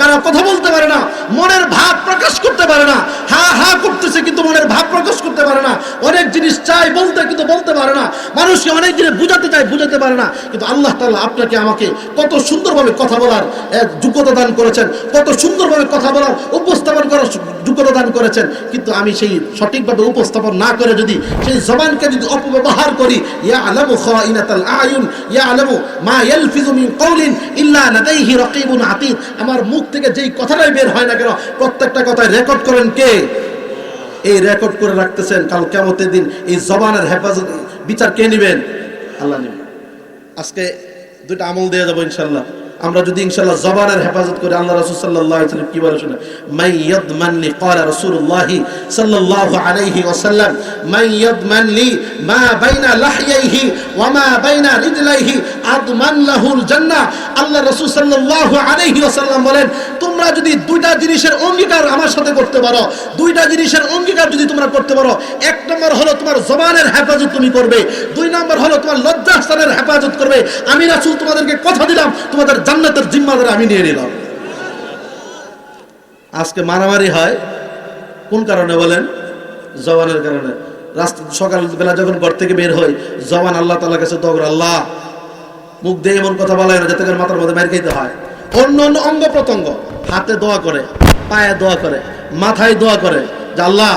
কারা কথা বলতে পারে না, মনের ভাব প্রকাশ করতে পারে না, হা হা করতেছে কিন্তু মনের ভাব প্রকাশ করতে পারে না। অনেক জিনিস চাই বলতে কিন্তু বলতে পারে না, মানুষকে অনেক জিনিস বুঝাতে চাই বুঝাতে পারে না। কিন্তু আল্লাহ তাআলা আপনাকে আমাকে কত সুন্দরভাবে কথা বলার যোগ্যতা দান করেছেন, কত সুন্দরভাবে কথা বলার উপস্থাপন করার যোগ্যতা দান করেছেন। কিন্তু আমি সেই সঠিকভাবে উপস্থাপন না করে যদি সেই জবানকে যদি অপব্যবহার করি, ইয়ালামু খাইনাতাল আয়ুন ইয়ালামু মা ইয়ালফিজু মিন কওলিন ইল্লা লাদাইহি রাকিবুন আতীদ। আমার মুখ থেকে যেই কথাটাই বের হয় না কেন, প্রত্যেকটা কথায় রেকর্ড করেন কে? এই রেকর্ড করে রাখতেছেন। কাল কিয়ামতের দিন এই জবানের হেফাজত বিচার কে নেবেন? আল্লাহ নেবেন। আজকে দুইটা আমল দিয়ে যাবো ইনশাআল্লাহ। আমরা যদি ইনশাআল্লাহ জবানের হেফাজত করি, আল্লাহ রাসূল সাল্লাল্লাহু আলাইহি ওয়াসাল্লাম কি বলে শুনে, মান ইয়াদমাননি ক্বালা রাসূলুল্লাহ সাল্লাল্লাহু আলাইহি ওয়াসাল্লাম মান ইয়াদমানলি মা বাইনা লাহইহি ওয়া মা বাইনা রিজলাইহি আদমান লাহুল জান্নাহ। আল্লাহ রাসূল সাল্লাল্লাহু আলাইহি ওয়াসাল্লাম বলেন, তোমরা যদি দুইটা জিনিসের অঙ্গীকার আমার সাথে করতে পারো, দুইটা জিনিসের অঙ্গীকার যদি তোমরা করতে পারো, এক নম্বর হলো তোমার জবানের হেফাজত তুমি করবে, দুই নম্বর হলো তোমার লজ্জাস্থানের হেফাজত করবে। আমি রাসূল তোমাদেরকে কথা দিলাম, তোমাদের জান্নাতের জিম্মাদার আমি নিয়ে নিলাম। আজকে মারামারি হয় কোন কারণে বলেন? জবানের কারণে। রাস্তা সকালবেলা যখন ঘর থেকে বের হই, জবান আল্লাহ তাআলার কাছে দোয়া করে, আল্লাহ মুখ দিয়ে এমন কথা বলা হয় না যাতে করে মাথার মধ্যে মার খাইতে হয়। অন্য অন্য অঙ্গ প্রত্যঙ্গ হাতে দোয়া করে, পায়ে দোয়া করে, মাথায় দোয়া করে যে আল্লাহ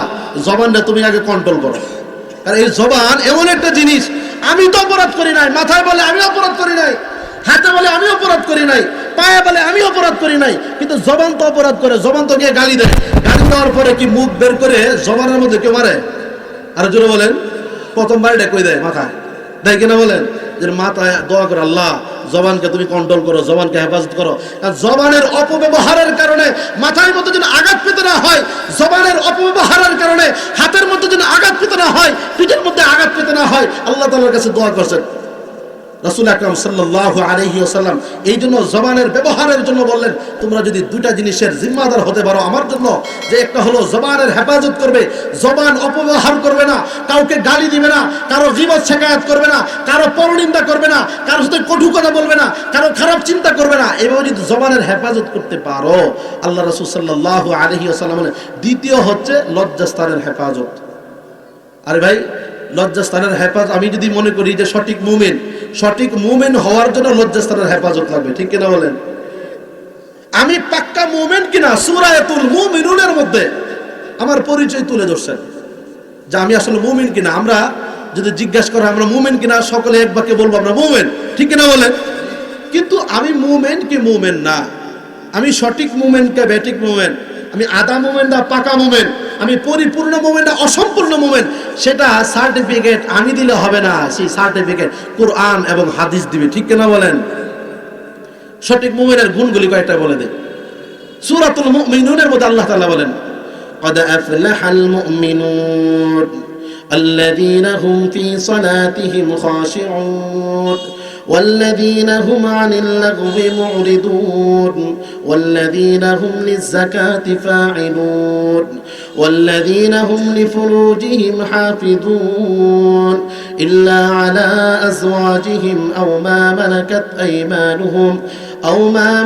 জবানটা তুমি আগে কন্ট্রোল করো। কারণ এই জবান এমন একটা জিনিস, আমি তো অপরাধ করি নাই, মাথায় বলে আমি অপরাধ করি নাই, হাতে বলে আমি অপরাধ করি নাই, পায়ে বলে আমি অপরাধ করি নাই, কিন্তু জবান তো অপরাধ করে। জবান তো গিয়ে গালি দেয়, গালি দেওয়ার পরে কি মুখ বের করে জবানের মধ্যে কেউ মারে? আর জোরে বলেন, প্রথমবার এটা কই দেয় মাথায়, দেয় কিনা বলেন? যে মাথায় দোয়া করে, আল্লাহ জবানকে তুমি কন্ট্রোল করো, জবানকে হেফাজত করো। আর জবানের অপব্যবহারের কারণে মাথার মধ্যে যেন আঘাত পেতে না হয়, জবানের অপব্যবহারের কারণে হাতের মধ্যে যেন আঘাত পেতে না হয়, পিঠের মধ্যে আঘাত পেতে না হয়, আল্লাহ তাআলার কাছে দোয়া করছেন রাসূল আকরাম সাল্লাল্লাহু আলাইহি ওয়াসাল্লাম। এই জন্য জবানের ব্যবহারের জন্য বললেন, তোমরা যদি দুইটা জিনিসের জিম্মাদার হতে পারো আমার জন্য, যে একটা হলো জবানের হেফাজত করবে, জবান অপব্যবহার করবে না, কাউকে গালি দিবে না, কারো গীবত শিকায়াত করবে না, কারো পরনিন্দা করবে না, কারোর সাথে কটু কথা বলবে না, কারো খারাপ চিন্তা করবে না, এভাবে যদি জবানের হেফাজত করতে পারো, আল্লাহ রাসূল সাল্লাল্লাহু আলাইহি ওয়াসাল্লাম বলেন দ্বিতীয় হচ্ছে লজ্জাস্থানের হেফাজত। আরে ভাই, লজ্জাস্থানের হেফাজত আমি যদি মনে করি যে সঠিক মুমিন হওয়ার জন্য লজ্জাস্থানের হেফাজত লাগবে, ঠিক কিনা বলেন? আমি পাক্কা মুমিন কিনা সূরাতুল মুমিনুনের মধ্যে আমার পরিচয় তুলে ধরছেন যে আমি আসলে মুমিন কিনা। আমরা যদি জিজ্ঞাসা করা আমরা মুমিন কিনা, সকলে এক বাক্যে বলবো আমরা মুমিন, ঠিক কিনা বলেন? কিন্তু আমি মুমিন কি মুমিন না, আমি সঠিক মুমিন কে বেঠিক মুমিন, আমি আধা মুমিন না পাকা মুমিন, আমি পরিপূর্ণ মুমিন না অসম্পূর্ণ মুমিন, সেটা সার্টিফিকেট আমি দিলে হবে না, সেই সার্টিফিকেট কুরআন এবং হাদিস দিবে, ঠিক কিনা বলেন? সঠিক মুমিনের গুণগুলি কয়েকটা বলে দেয়। সূরাতুল মুমিনুনের মধ্যে আল্লাহ তাআলা বলেন, قد أفلح المؤمنون الذين هم في صلاتهم خاشعون والذين هم عن اللغو معرضون والذين هم للزكاة فاعلون والذين هم لفروجهم حافظون إلا على أزواجهم أو ما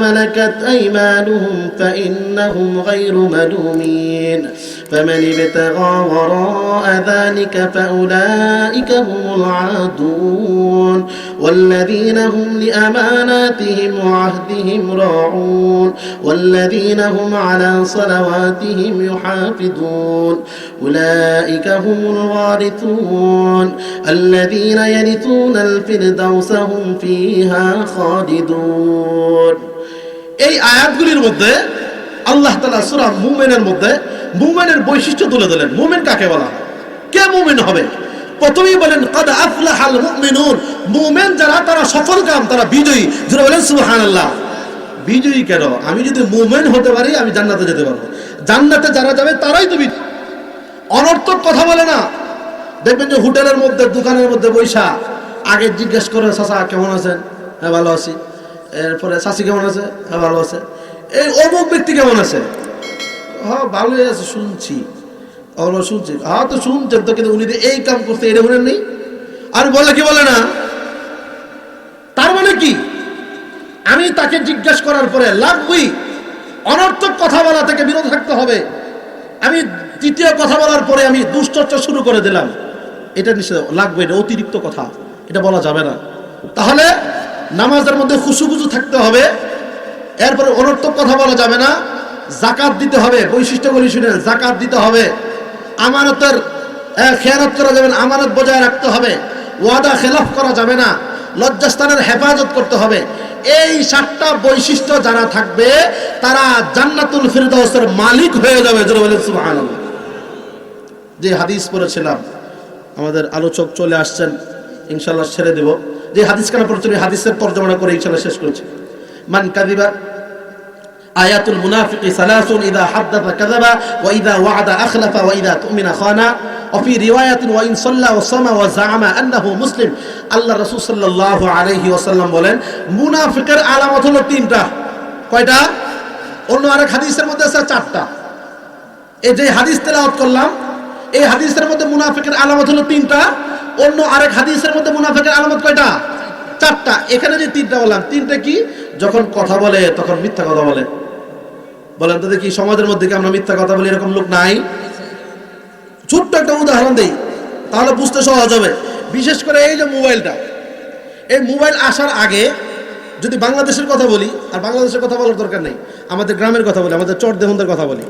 ملكت أيمانهم فإنهم غير ملومين فمن ابتغى وراء ذلك فأولئك هم العادون والذين هم لأماناتهم وعهدهم راعون والذين هم على صلواتهم يحافظون أولئك هم الوارثون الذين يرثون الفردوس هم فيها خالدون। এই আয়াতগুলির মধ্যে আল্লাহ তাআলা সূরা মুমিনের মধ্যে মুমিনের বৈশিষ্ট্য তুলে দিলেন। মুমিন কাকে বলা হয়, কে মুমিন হবে? প্রথমেই বলেন قد أفلح المؤمنون, মুমিন যারা তারা সফলকাম, তারা বিজয়ী। যারা বলেন সুবহানাল্লাহ। বিজয়ী কেন? আমি যদি মুমিন হতে পারি আমি জান্নাতে যেতে পারবো। জান্নাতে যারা যাবে তারাই তো বিজয়ী। অনর্থক কথা বলে না। দেখবেন যে হোটেলের মধ্যে দোকানের মধ্যে বৈশা আগে জিজ্ঞেস করে, চাচা কেমন আছেন? হ্যাঁ ভালো আছি। এরপরে চাচি কেমন আছে? হ্যাঁ ভালো আছে। এই অমুক ব্যক্তি কেমন আছে? হ্যাঁ ভালোই আছে, শুনছি। শুনছি, হ্যাঁ তো শুনছেন তো, কিন্তু উনি এই কাম করতে এটা বলেন নেই। আর বলে কি বলে না? তার মানে কি, আমি তাকে জিজ্ঞাসা করার পরে লাগবই অনর্থক কথা বলা থেকে বিরত থাকতে হবে। আমি তৃতীয় কথা বলার পরে আমি দুশ্চর্চা শুরু করে দিলাম, এটা নিশ্চয় লাগবে, এটা অতিরিক্ত কথা, এটা বলা যাবে না। তাহলে নামাজের মধ্যে খুশুখুশু থাকতে হবে, এরপরে অনর্থক কথা বলা যাবে না, যাকাত দিতে হবে। বৈশিষ্ট্যগুলি শুনে যাকাত দিতে হবে, আমানতের খেয়ানত করা যাবে না, আমানত বজায় রাখতে হবে, ওয়াদা খেলাফ করা যাবে না, লজ্জাস্থানের হেফাজত করতে হবে। এই 7টা বৈশিষ্ট্য যারা থাকবে তারা জান্নাতুল ফিরদাউসের মালিক হয়ে যাবে। যারা বলেন সুবহানাল্লাহ। যে হাদিস পড়েছিলাম, আমাদের আলোচক চলে আসছেন, ইনশাআল্লাহ ছেড়ে দেব। যে হাদিস কেন পড়েছিল, হাদিসের তরজমা করে ইনশাআল্লাহ শেষ করেছি। মান কাযিবা আয়াতুল মুনাফিকি সালাসুন ইযা হাদাথা কাযাবা ওয়া ইযা ওয়া'আদা আখলাফা ওয়া ইযা তুমিনা খানা ওয়া ফি রিওয়ায়াতিন ওয়া ইন সাল্লা ওয়া সামা ওয়া জা'আমা আন্নাহু মুসলিম। আল্লাহ রাসূল সাল্লাল্লাহু আলাইহি ওয়াসাল্লাম বলেন মুনাফিকের আলামত হলো 3টা। কয়টা? অন্য আরেক হাদিসের মধ্যে আছে 4টা। এই যে হাদিস তেলাওয়াত করলাম, এই হাদিসের মধ্যে মুনাফিকের আলামত হলো 3টা। অন্য আরেক হাদিসের মধ্যে মুনাফিকের আলামত কয়টা? 4টা। এখানে যে 3টা বললাম, 3টা কি? যখন কথা বলে তখন মিথ্যা কথা বলে। বলেন তো দেখি, সমাজের মধ্যে কি আমরা মিথ্যা কথা বলি এরকম লোক নাই? ছোট্ট একটা উদাহরণ দেই, তাহলে বুঝতে সহজ হবে। বিশেষ করে এই যে মোবাইলটা, এই মোবাইল আসার আগে যদি বাংলাদেশের কথা বলি, আর বাংলাদেশের কথা বলার দরকার নেই, আমাদের গ্রামের কথা বলি, আমাদের চর দেহন্দের কথা বলি।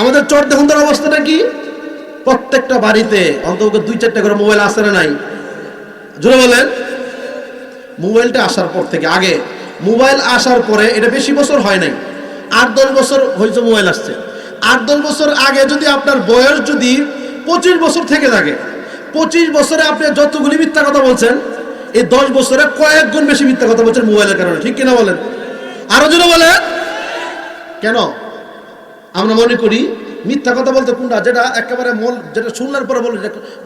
আমাদের চর দেহন্দের অবস্থাটা কি? প্রত্যেকটা বাড়িতে অন্তত 2-4টা করে মোবাইল আসে না নাই? জোরে বলেন। মোবাইলটা আসার পর থেকে, আগে মোবাইল আসার পরে, এটা বেশি বছর হয় নাই, 8-10 বছর হয়েছে মোবাইল আসছে। 8-10 বছর আগে যদি আপনার বয়স যদি 25 বছর থেকে থাকে, 25 বছরে আপনি যতগুলি মিথ্যা কথা বলছেন, এই 10 বছরে কয়েক গুণ বেশি মিথ্যা কথা বলছেন মোবাইলের কারণে, ঠিক কিনা বলেন? আরো জোরে বলেন। কেন আমরা মনে করি মিথ্যা কথা বলতে কোনটা, যেটা একেবারে যেটা শুনলার পরে বলি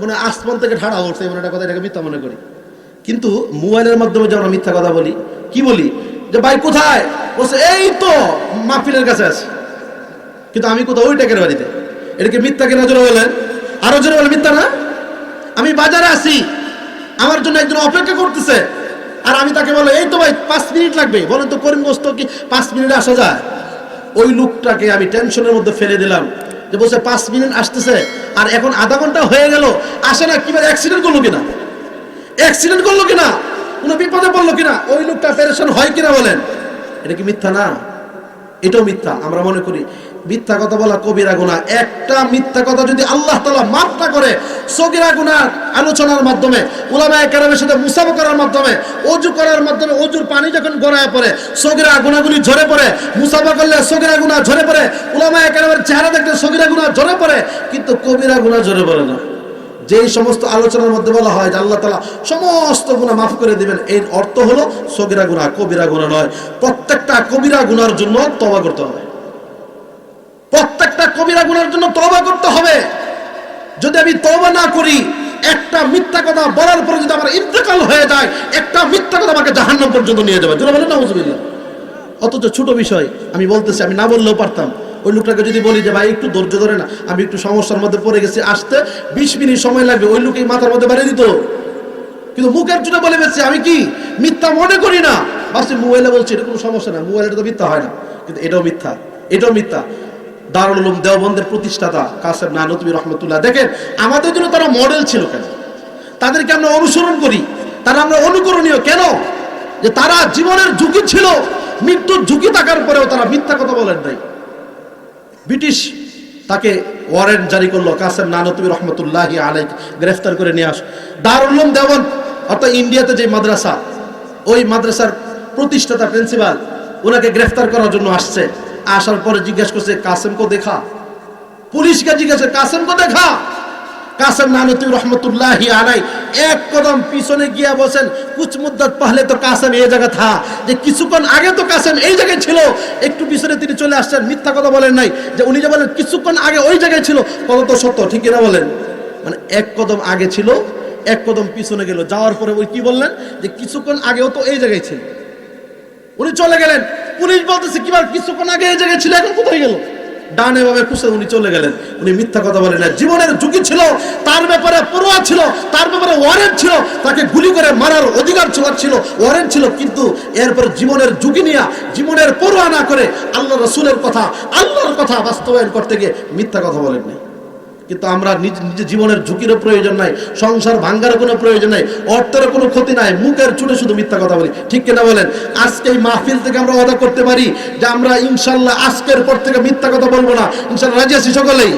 মানে আসমান থেকে ঢাড়া উঠছে এমন একটা কথা, এটাকে মিথ্যা মনে করি। কিন্তু মোবাইলের মাধ্যমে যে আমরা মিথ্যা কথা বলি, কি বলি যে ভাই কোথায়, বলছে এই তো মাহফিলের কাছে আছে, কিন্তু আমি কোথাও ওই টাকের বাড়িতে। এটাকে মিথ্যা কিনা জোরে বলেন, আরো জোরে বলেন। মিথ্যা না? আমি বাজারে আছি, আমার জন্য একজন অপেক্ষা করতেছে, আর আমি তাকে বলে এই তো ভাই 5 মিনিট লাগবে, বলেন তো করিমগঞ্জ কি 5 মিনিটে আসা যায়? ওই লোকটাকে আমি টেনশনের মধ্যে ফেলে দিলাম, যে বলছে 5 মিনিট আসতেছে, আর এখন আধা ঘন্টা হয়ে গেল আসে না, কিভাবে অ্যাক্সিডেন্ট করলো কিনা, অ্যাক্সিডেন্ট করলো কিনা, কোনো বিপদে পড়লো কিনা, ওই লোকটা পেরেশান হয় কিনা বলেন? এটা কি মিথ্যা না? এটাও মিথ্যা। আমরা মনে করি মিথ্যা কথা বলা কবিরা গুনাহ। একটা মিথ্যা কথা যদি আল্লাহ তাআলা মাফ না করে, সগীরা গুনাহ আলোচনার মাধ্যমে, উলামায়ে কেরামের সাথে মুসাফা করার মাধ্যমে, ওযু করার মাধ্যমে, ওযুর পানি যখন গড়ায় পড়ে সগীরা গুনাহগুলি ঝরে পড়ে, মুসাফা করলে সগীরা গুনাহ ঝরে পড়ে, উলামায়ে কেরামের চেহারা দেখলে সগীরা গুনাহ ঝরে পড়ে, কিন্তু কবিরা গুনাহ ঝরে পড়ে না। যেই সমস্ত আলোচনার মধ্যে বলা হয় যে আল্লাহ তাআলা সমস্ত গুনাহ মাফ করে দিবেন, এর অর্থ হলো সগীরা গুনাহ, কবিরা গুনাহ নয়। প্রত্যেকটা কবিরা গুনার জন্য তওবা করতে হবে, প্রত্যেকটা কবিরা গুনার জন্য তওবা করতে হবে। যদি আমি তওবা না করি, একটা মিথ্যা কথা বলার পরে যদি আমার ইন্তেকাল হয়ে যায়, একটা মিথ্যা কথা আমাকে জাহান্নাম পর্যন্ত নিয়ে যাবে। যারা বলেন নাউজুবিল্লাহ। অথচ ছোট বিষয় আমি বলতেছি, আমি না বললেও পারতাম। ওই লোকটাকে যদি বলি যে ভাই একটু ধৈর্য ধরে না, আমি একটু সমস্যার মধ্যে পড়ে গেছি, আসতে 20 মিনিট সময় লাগবে, ওই লোকই মাথার মধ্যে বাড়িয়ে দিত। কিন্তু মুখের চুনে বলে বেশি আমি কি মিথ্যা মনে করি না, বাসে মোবাইলে বলছি এটা কোনো সমস্যা না, মোবাইলটা তো মিথ্যা হয় না, কিন্তু এটাও মিথ্যা, এটাও মিথ্যা। দারুল উলুম দেওবন্দের প্রতিষ্ঠাতা কাসেম নানুতুবি রহমতুল্লাহ, দেখেন আমাদের জন্য তারা মডেল ছিল। কেন তাদেরকে আমরা অনুসরণ করি, তারা আমরা অনুকরণীয় কেন? যে তারা জীবনের ঝুঁকি ছিল, মৃত্যুর ঝুঁকি থাকার পরেও তারা মিথ্যা কথা বলেন নাই। ব্রিটিশ তাকে ওয়ারেন্ট জারি করলো, কাসেম নানুতুবি রহমতুল্লাহি আলাইহি গ্রেফতার করে নিয়ে আস। দারুল উলুম দেওবন্দ অর্থাৎ ইন্ডিয়াতে যে মাদ্রাসা, ওই মাদ্রাসার প্রতিষ্ঠাতা প্রিন্সিপাল ওনাকে গ্রেফতার করার জন্য আসছে। আসার পরে জিজ্ঞেস করছে কাসেম কো দেখা, পুলিশকে জিজ্ঞাসা কাসেম কো দেখা। কাসেম নানুতুবি রহমতুল্লাহি আলাইহি এক কদম পিছনে গিয়া বলেন কুছ মুদ্দত পহলে তো কাসেম এই জায়গা থা, যে কিছুক্ষণ আগে তো কাসেম এই জায়গায় ছিল। একটু পিছনে তিনি চলে আসছেন, মিথ্যা কথা বলেন নাই, যে উনি যে বলেন কিছুক্ষণ আগে ওই জায়গায় ছিল, কত তো সত্য, ঠিক কিনা বলেন? মানে এক কদম আগে ছিল, এক কদম পিছনে গেল, যাওয়ার পরে ওই কি বললেন যে কিছুক্ষণ আগেও তো এই জায়গায় ছিল। উনি চলে গেলেন, পুলিশ বলতেছে কি বার কিছুক্ষণ আগে এই জায়গায় ছিল, এখন কোথায় গেল? ডানে ভাবে খুঁজে উনি চলে গেলেন। উনি মিথ্যা কথা বলেন না, জীবনের ঝুঁকি ছিল, তার ব্যাপারে পরোয়া ছিল, তার ব্যাপারে ওয়ারেন্ট ছিল, তাকে গুলি করে মারার অধিকার ছিল, ওয়ারেন্ট ছিল, কিন্তু এরপর জীবনের ঝুঁকি নিয়ে, জীবনের পরোয়া না করে আল্লাহ রাসূলের কথা, আল্লাহর কথা বাস্তবায়ন করতে গিয়ে মিথ্যা কথা বলেন নাই। কিন্তু আমরা নিজের জীবনের ঝুঁকিরও প্রয়োজন নাই, সংসার ভাঙ্গার কোনো প্রয়োজন নাই, অর্থের কোনো ক্ষতি নাই, মুখের চুনে শুধু মিথ্যা কথা বলি, ঠিক কিনা বলেন? আজকে এই মাহফিল থেকে আমরা ওয়াদা করতে পারি যে আমরা ইনশাল্লাহ আজকের পর থেকে মিথ্যা কথা বলবো না। ইনশাল্লাহ রাজি আছি সকলেই?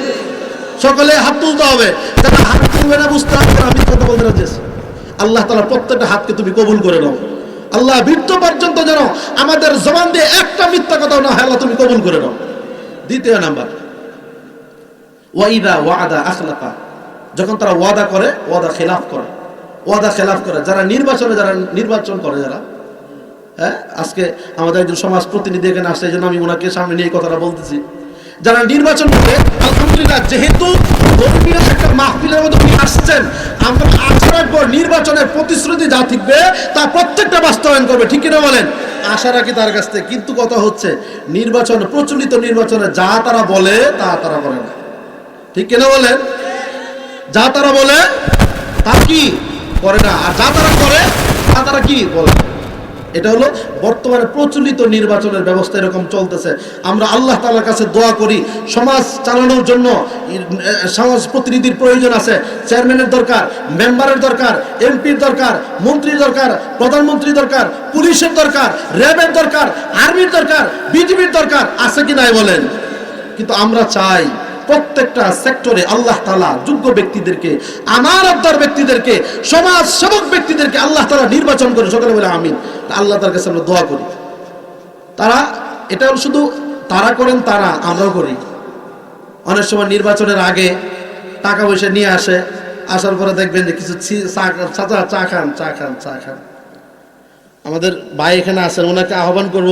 সকলে হাত তুলতে হবে, যারা হাত তুলবে না বুঝতে হবে আমি মিথ্যা কথা বলতে রাজি আছি। আল্লাহ তাআলা প্রত্যেকটা হাতকে তুমি কবুল করে নাও। আল্লাহ মৃত্যু পর্যন্ত যেন আমাদের জবান দিয়ে একটা মিথ্যা কথা না হয়, আল্লাহ তুমি কবুল করে নাও। দ্বিতীয় নাম্বার, ওয়াইদা ওয়াদা আখলাকা, যখন তারা ওয়াদা করে ওয়াদা খেলাফ করে, ওয়াদা খেলাফ করে। যারা নির্বাচন করে, যারা আজকে আমাদের একজন সমাজ প্রতিনিধি এখানে আসছে, এই জন্য আমি ওনাকে সামনে নিয়ে কথাটা বলতেছি। যারা নির্বাচন করে, আলহামদুলিল্লাহ, যেহেতু ধর্মীয় একটা মাহফিলের মধ্যে উনি আসছেন, আমরা আসার পর নির্বাচনের প্রতিশ্রুতি যা থাকবে তা প্রত্যেকটা বাস্তবায়ন করবে, ঠিক কিনা বলেন? আশা রাখি তার কাছ থেকে। কিন্তু কথা হচ্ছে নির্বাচন, প্রচলিত নির্বাচনে যা তারা বলে তা তারা করে না, ঠিক কিনা বলেন? যা তারা বলে তা কি করে না, আর যা তারা করে তা তারা কি বলে। এটা হলো বর্তমানে প্রচলিত নির্বাচনের ব্যবস্থা, এরকম চলতেছে। আমরা আল্লাহ তাআলার কাছে দোয়া করি, সমাজ চালানোর জন্য সমাজ প্রতিনিধির প্রয়োজন আছে, চেয়ারম্যানের দরকার, মেম্বারের দরকার, এমপির দরকার, মন্ত্রীর দরকার, প্রধানমন্ত্রী দরকার, পুলিশের দরকার, র্যাবের দরকার, আর্মির দরকার, বিজিবির দরকার, আছে কি নাই বলেন? কিন্তু আমরা চাই প্রত্যেকটা সেক্টরে আল্লাহ তাআলা যোগ্য ব্যক্তিদেরকে, আমানতদার ব্যক্তিদেরকে, সমাজ সেবক ব্যক্তিদেরকে আল্লাহ তাআলা নির্বাচন করে। সকলে বলে আমিন। আল্লাহ তার কাছে আমরা দোয়া করি। তারা এটা শুধু তারা করেন, তারা আমরাও করি। অনেক সময় নির্বাচনের আগে টাকা পয়সা নিয়ে আসে, আসার পরে দেখবেন যে কিছু চাচা চা খান চা খান চা খান। আমাদের ভাই এখানে আছেন, ওনাকে আহ্বান করব,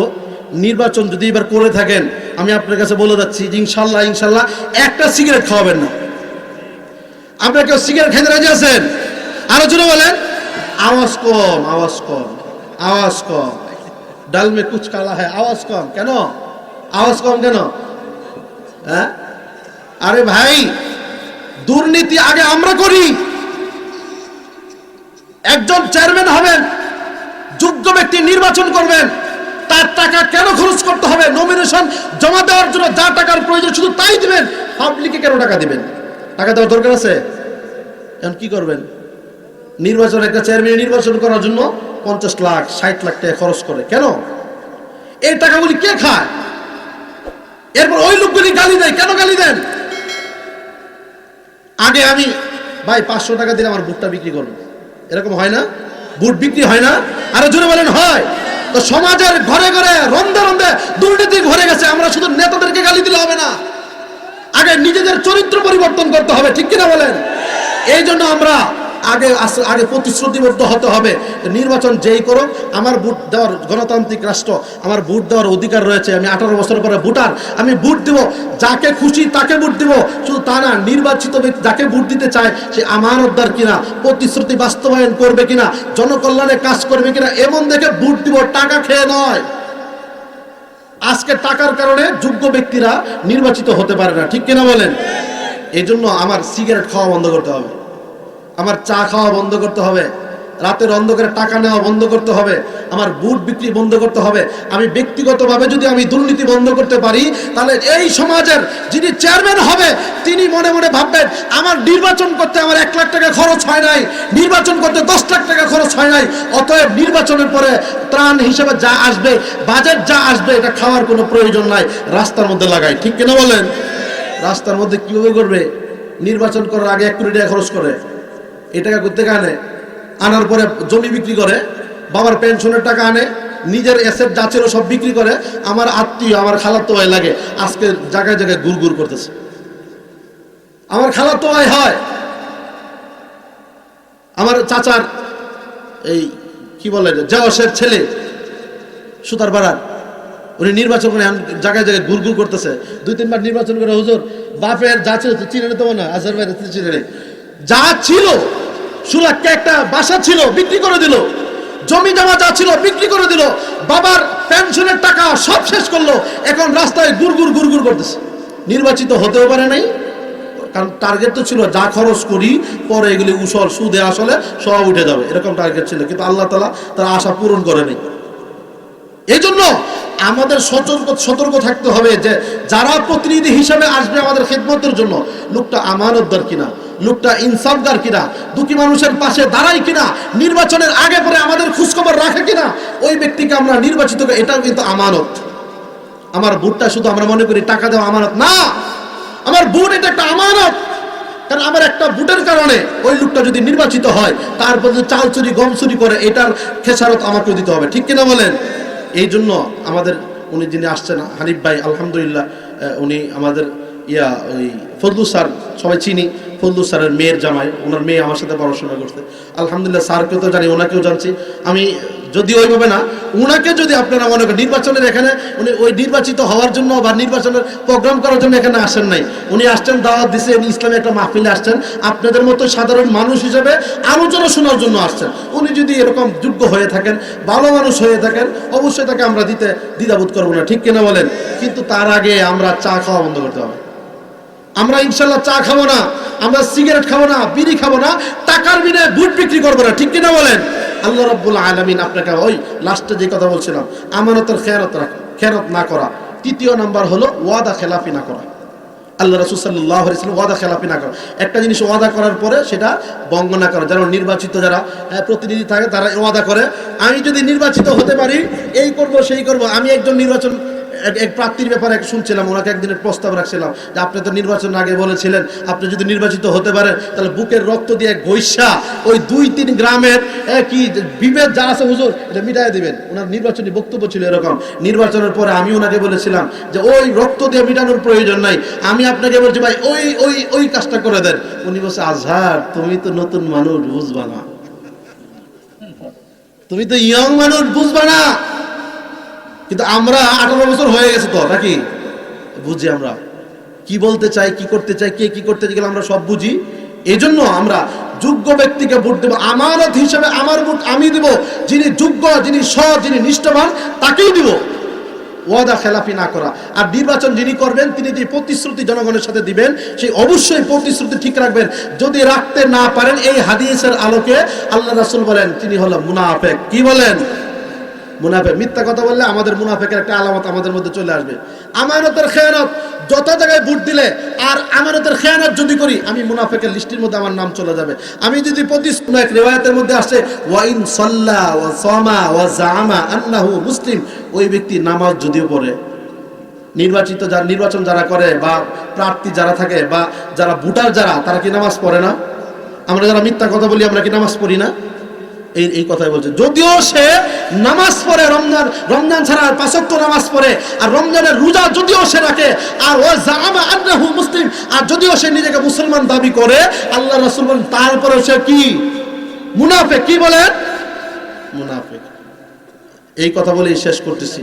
নির্বাচন যদি এবার করে থাকেন আমি আপনার কাছে বলে যাচ্ছি যে ইনশাল্লাহ ইনশাল্লাহ একটা সিগারেট খাওয়াবেন না। আপনারা কেউ সিগারেট খেতে রাজি আছেন? আরো জোরে বলেন। আওয়াজ কম, আওয়াজ কম, আওয়াজ কম। ডাল মে কুচ কালা হ্যায়, আওয়াজ কম কেন? আওয়াজ কম কেন? হ্যাঁ, আরে ভাই দুর্নীতি আগে আমরা করি। একজন চেয়ারম্যান হবেন, যোগ্য ব্যক্তি নির্বাচন করবেন, তার টাকা কেন খরচ করতে হবে? নমিনেশন জমা দেওয়ার জন্য যা টাকার প্রয়োজন শুধু তাই দিবেন, পাবলিকে কেন টাকা দিবেন? টাকা দেওয়ার দরকার আছে? এখন কি করবেন? নির্বাচন, একটা চেয়ারম্যান নির্বাচন করার জন্য 50 লাখ 60 লাখ টাকা খরচ করে, কেন? এই টাকাগুলি কে খায়? এরপর ওই লোকগুলি গালি দেয়, কেন গালি দেন? আগে আমি ভাই 500 টাকা দিলে আমার বুটটা বিক্রি করবো, এরকম হয় না? বুট বিক্রি হয় না? আরো জোরে বলেন হয়। তো সমাজের ঘরে ঘরে রন্ধে রন্ধে দুর্নীতি ঘরে গেছে। আমরা শুধু নেতাদেরকে গালি দিলে হবে না, আগে নিজেদের চরিত্র পরিবর্তন করতে হবে, ঠিক কিনা বলেন? এই জন্য আমরা আগে প্রতিশ্রুতিবদ্ধ হতে হবে। নির্বাচন যেই করুক, আমার ভোট দেওয়ার, গণতান্ত্রিক রাষ্ট্র, আমার ভোট দেওয়ার অধিকার রয়েছে। আমি 18 বছর পরে ভোটার, আমি ভোট দিব, যাকে খুশি তাকে ভোট দিব। শুধু তা না, নির্বাচিত ব্যক্তি যাকে ভোট দিতে চায় সে আমানতদার কিনা, প্রতিশ্রুতি বাস্তবায়ন করবে কিনা, জনকল্যাণে কাজ করবে কিনা, এমন দেখে ভোট দিব, টাকা খেয়ে নয়। আজকে টাকার কারণে যোগ্য ব্যক্তিরা নির্বাচিত হতে পারে না, ঠিক কিনা বলেন? এই জন্য আমার সিগারেট খাওয়া বন্ধ করতে হবে, আমার চা খাওয়া বন্ধ করতে হবে, রাতের অন্ধকারে টাকা নেওয়া বন্ধ করতে হবে, আমার বুট বিক্রি বন্ধ করতে হবে। আমি ব্যক্তিগতভাবে যদি আমি দুর্নীতি বন্ধ করতে পারি, তাহলে এই সমাজের যিনি চেয়ারম্যান হবে তিনি মনে মনে ভাববেন আমার নির্বাচন করতে আমার 1 লাখ টাকা খরচ হয় নাই, নির্বাচন করতে 10 লাখ টাকা খরচ হয় নাই। অতএব নির্বাচনের পরে ত্রাণ হিসেবে যা আসবে, বাজেট যা আসবে, এটা খাওয়ার কোনো প্রয়োজন নাই, রাস্তার মধ্যে লাগাই, ঠিক কিনা বলেন? রাস্তার মধ্যে কিভাবে করবে? নির্বাচন করার আগে 1 কোটি টাকা খরচ করে, এই টাকা করতে আনে, আনার পরে জমি বিক্রি করে, বাবার পেনশনের টাকা আনে, নিজের অ্যাসেট যা ছিল সব বিক্রি করে। আমার আত্মীয়, আমার খালাতো ভাই লাগে, আজকে জায়গায় জায়গায় গুড় করতেছে। আমার খালাতো ভাই হয়, আমার চাচার এই কি বলে জওয়াসের ছেলে সুতার পাড়ার, উনি নির্বাচন করে জায়গায় জায়গায় গুড় করতেছে। 2-3 বার নির্বাচন করে, হুজুর বাপের যা ছিল চিনে নিতে না, আজহার ভাই চিনে যা ছিল, সুলাককে একটা বাসা ছিল বিক্রি করে দিল, জমি জমা যা ছিল বিক্রি করে দিল, বাবার পেনশনের টাকা সব শেষ করলো, এখন রাস্তায় গুড় করতেছে। নির্বাচিত হতেও পারে নাই, কারণ টার্গেট তো ছিল যা খরচ করি পরে এগুলি উসল সুদে আসলে সব উঠে যাবে, এরকম টার্গেট ছিল। কিন্তু আল্লাহ তাআলা তার আশা পূরণ করে নাই। এই জন্য আমাদের সতর্ক থাকতে হবে যে যারা প্রতিনিধি হিসেবে আসবে আমাদের খেদমতের জন্য, লোকটা আমানতদার কিনা, লোকটা ইনসাফদার কিনা, দুঃখী মানুষের পাশে দাঁড়ায় কিনা, নির্বাচনের আগে পরে আমাদের খোঁজখবর রাখে কিনা, ওই ব্যক্তিকে আমরা নির্বাচিত করি, এটাও কিন্তু আমানত। আমার ভোটটা শুধু আমরা মনে করি টাকা দেওয়া আমানত না, আমার ভোট এটা একটা আমানত। কারণ আমার একটা ভোটের কারণে ওই লোকটা যদি নির্বাচিত হয়, তারপর যদি চাল চুরি গম চুরি করে, এটার খেসারত আমাকে দিতে হবে, ঠিক কিনা বলেন? এই জন্য আমাদের উনি যিনি আসছেন হানিফ ভাই, আলহামদুলিল্লাহ, উনি আমাদের ওই ফজলুস স্যার, সবাই চিনি, ফজলুস স্যারের মেয়ের জামাই, ওনার মেয়ে আমার সাথে পড়াশোনা করতে। আলহামদুলিল্লাহ স্যারকেও তো জানি, ওনাকেও জানছি আমি, যদি ওইভাবে না, উনাকে যদি আপনারা মনে করেন নির্বাচনের এখানে উনি ওই নির্বাচিত হওয়ার জন্য বা নির্বাচনের প্রোগ্রাম করার জন্য এখানে আসেন নাই, উনি আসছেন দাওয়াত দিছে, উনি ইসলামী একটা মাহফিলে আসছেন, আপনাদের মতো সাধারণ মানুষ হিসেবে আলোচনা শোনার জন্য আসছেন। উনি যদি এরকম যোগ্য হয়ে থাকেন, ভালো মানুষ হয়ে থাকেন, অবশ্যই তাকে আমরা দিতে দ্বিধাবোধ করবো না, ঠিক কিনা বলেন? কিন্তু তার আগে আমরা চা খাওয়া বন্ধ করতে হবে। আমরা ইনশাল্লাহ চা খাবো না, আমরা সিগারেট খাবো না, বিড়ি খাবো না, টাকার বিনিময়ে ভোট বিক্রি করবো না, ঠিক কিনা বলেন? আল্লাহ রাব্বুল আলামিন আপনাকে ওই লাস্টে যে কথা বলছিলাম, আমানতের খেয়ানত না করা। 3য় নাম্বার হলো ওয়াদা খেলাফি না করা। আল্লাহ রাসূল সাল্লাল্লাহু আলাইহি ওয়াসাল্লাম ওয়াদা খেলাফি না করা, একটা জিনিস ওয়াদা করার পরে সেটা ভঙ্গ না করা। যারা নির্বাচিত, যারা প্রতিনিধি থাকে, তারা ওয়াদা করে আমি যদি নির্বাচিত হতে পারি এই করব সেই করব। আমি একজন এক প্রার্থীর ব্যাপারে শুনছিলাম, ওনাকে একদিনের প্রস্তাব রাখছিলাম যে আপনি তো নির্বাচনের আগে বলেছিলেন আপনি যদি নির্বাচিত হতে পারেন তাহলে বুকের রক্ত দিয়ে গৈসা ওই 2-3 গ্রামের কি বিভেদ যারা আছে হুজুর এটা মিটাই দিবেন। ওনার নির্বাচনী বক্তব্য ছিল এরকম। নির্বাচনের পরে আমি ওনাকে বলেছিলাম যে ওই রক্ত দিয়ে মিটানোর প্রয়োজন নাই, আমি আপনাকে বলছি ভাই ওই ওই ওই কাজটা করে দেন। উনি বলছে আজহার তুমি তো নতুন মানুষ বুঝবা না, তুমি তো ইয়ং মানুষ বুঝবা না। কিন্তু আমরা 18 বছর হয়ে গেছে তো নাকি, বুঝি আমরা কি বলতে চাই, কি করতে চাই, কে কি করতে গেলে আমরা সব বুঝি। এই জন্য আমরা যোগ্য ব্যক্তিকে ভোট দেব, আমানত হিসেবে আমার ভোট আমি দেব, যিনি যোগ্য, যিনি সৎ, যিনি নিষ্ঠবান তাকেই দিব, ওয়াদা খেলাফি না করা। আর নির্বাচন যিনি করবেন তিনি যে প্রতিশ্রুতি জনগণের সাথে দিবেন সেই অবশ্যই প্রতিশ্রুতি ঠিক রাখবেন। যদি রাখতে না পারেন এই হাদিসের আলোকে আল্লাহ রাসূল বলেন তিনি হলো মুনাফিক। কি বলেন? মুনাফিক। মিথ্যা কথা বললে আমাদের মুনাফিকের একটা আলামত আমাদের মধ্যে চলে আসবে। আমানতের খেয়ানত, যত জায়গায় ভোট দিলে আর আমানতের খেয়ানত যদি করি আমি মুনাফিকের লিস্টের মধ্যে আমার নাম চলে যাবে। আমি যদি প্রতিশ্রুতি, এক রিওয়ায়াতের মধ্যে আসছে ওয়াইন সাল্লা ওয়া সামা ওয়া জামা আন্নাহু মুসলিম, ওই ব্যক্তি নামাজ যদিও পড়ে, নির্বাচিত যারা নির্বাচন যারা করে বা প্রার্থী যারা থাকে বা যারা ভোটার যারা তারা কি নামাজ পড়ে না? আমরা যারা মিথ্যা কথা বলি আমরা কি নামাজ পড়ি না? এই কথাই বলছে। যদিও সে নামাজ পড়ে, রমজান ছাড়া 5 ওয়াক্ত নামাজ পড়ে আর রমজানের রোজা যদিও সে রাখে, আর ও জামা আন্নাহু মুসলিম, আর যদিও সে নিজেকে মুসলমান দাবি করে, আল্লাহ রাসূল বলেন তারপরে সে কি? মুনাফিক। কি বলেন? মুনাফিক। এই কথা বলেই শেষ করতেছি।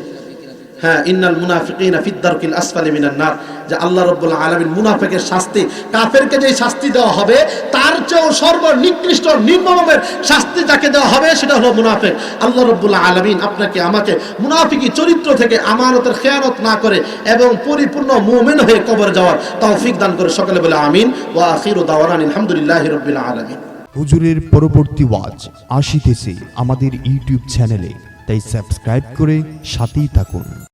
হ্যাঁ, ইন্নাল মুনাফিকিনা ফিদ দারকিল আসফালি মিনান নার, যে আল্লাহ রাব্বুল আলামিন মুনাফিকের শাস্তি, কাফেরকে যে শাস্তি দেওয়া হবে তার চেয়েও সর্বনিকৃষ্ট নিম্নমানের শাস্তি যাকে দেওয়া হবে সেটা হলো মুনাফিক। আল্লাহ রাব্বুল আলামিন আপনাকে আমাকে মুনাফিকি চরিত্র থেকে আমানতের খেয়ানত না করে এবং পরিপূর্ণ মুমিন হয়ে কবরে যাওয়ার তৌফিক দান করে। সকলে বলে আমিন। ওয়া আখিরু দাওয়ানা আলহামদুলিল্লাহি রাব্বিল আলামিন। হুজুরের পরবর্তী ওয়াজ আসিতেছে আমাদের ইউটিউব চ্যানেলে, তাই সাবস্ক্রাইব করে সাথেই থাকুন।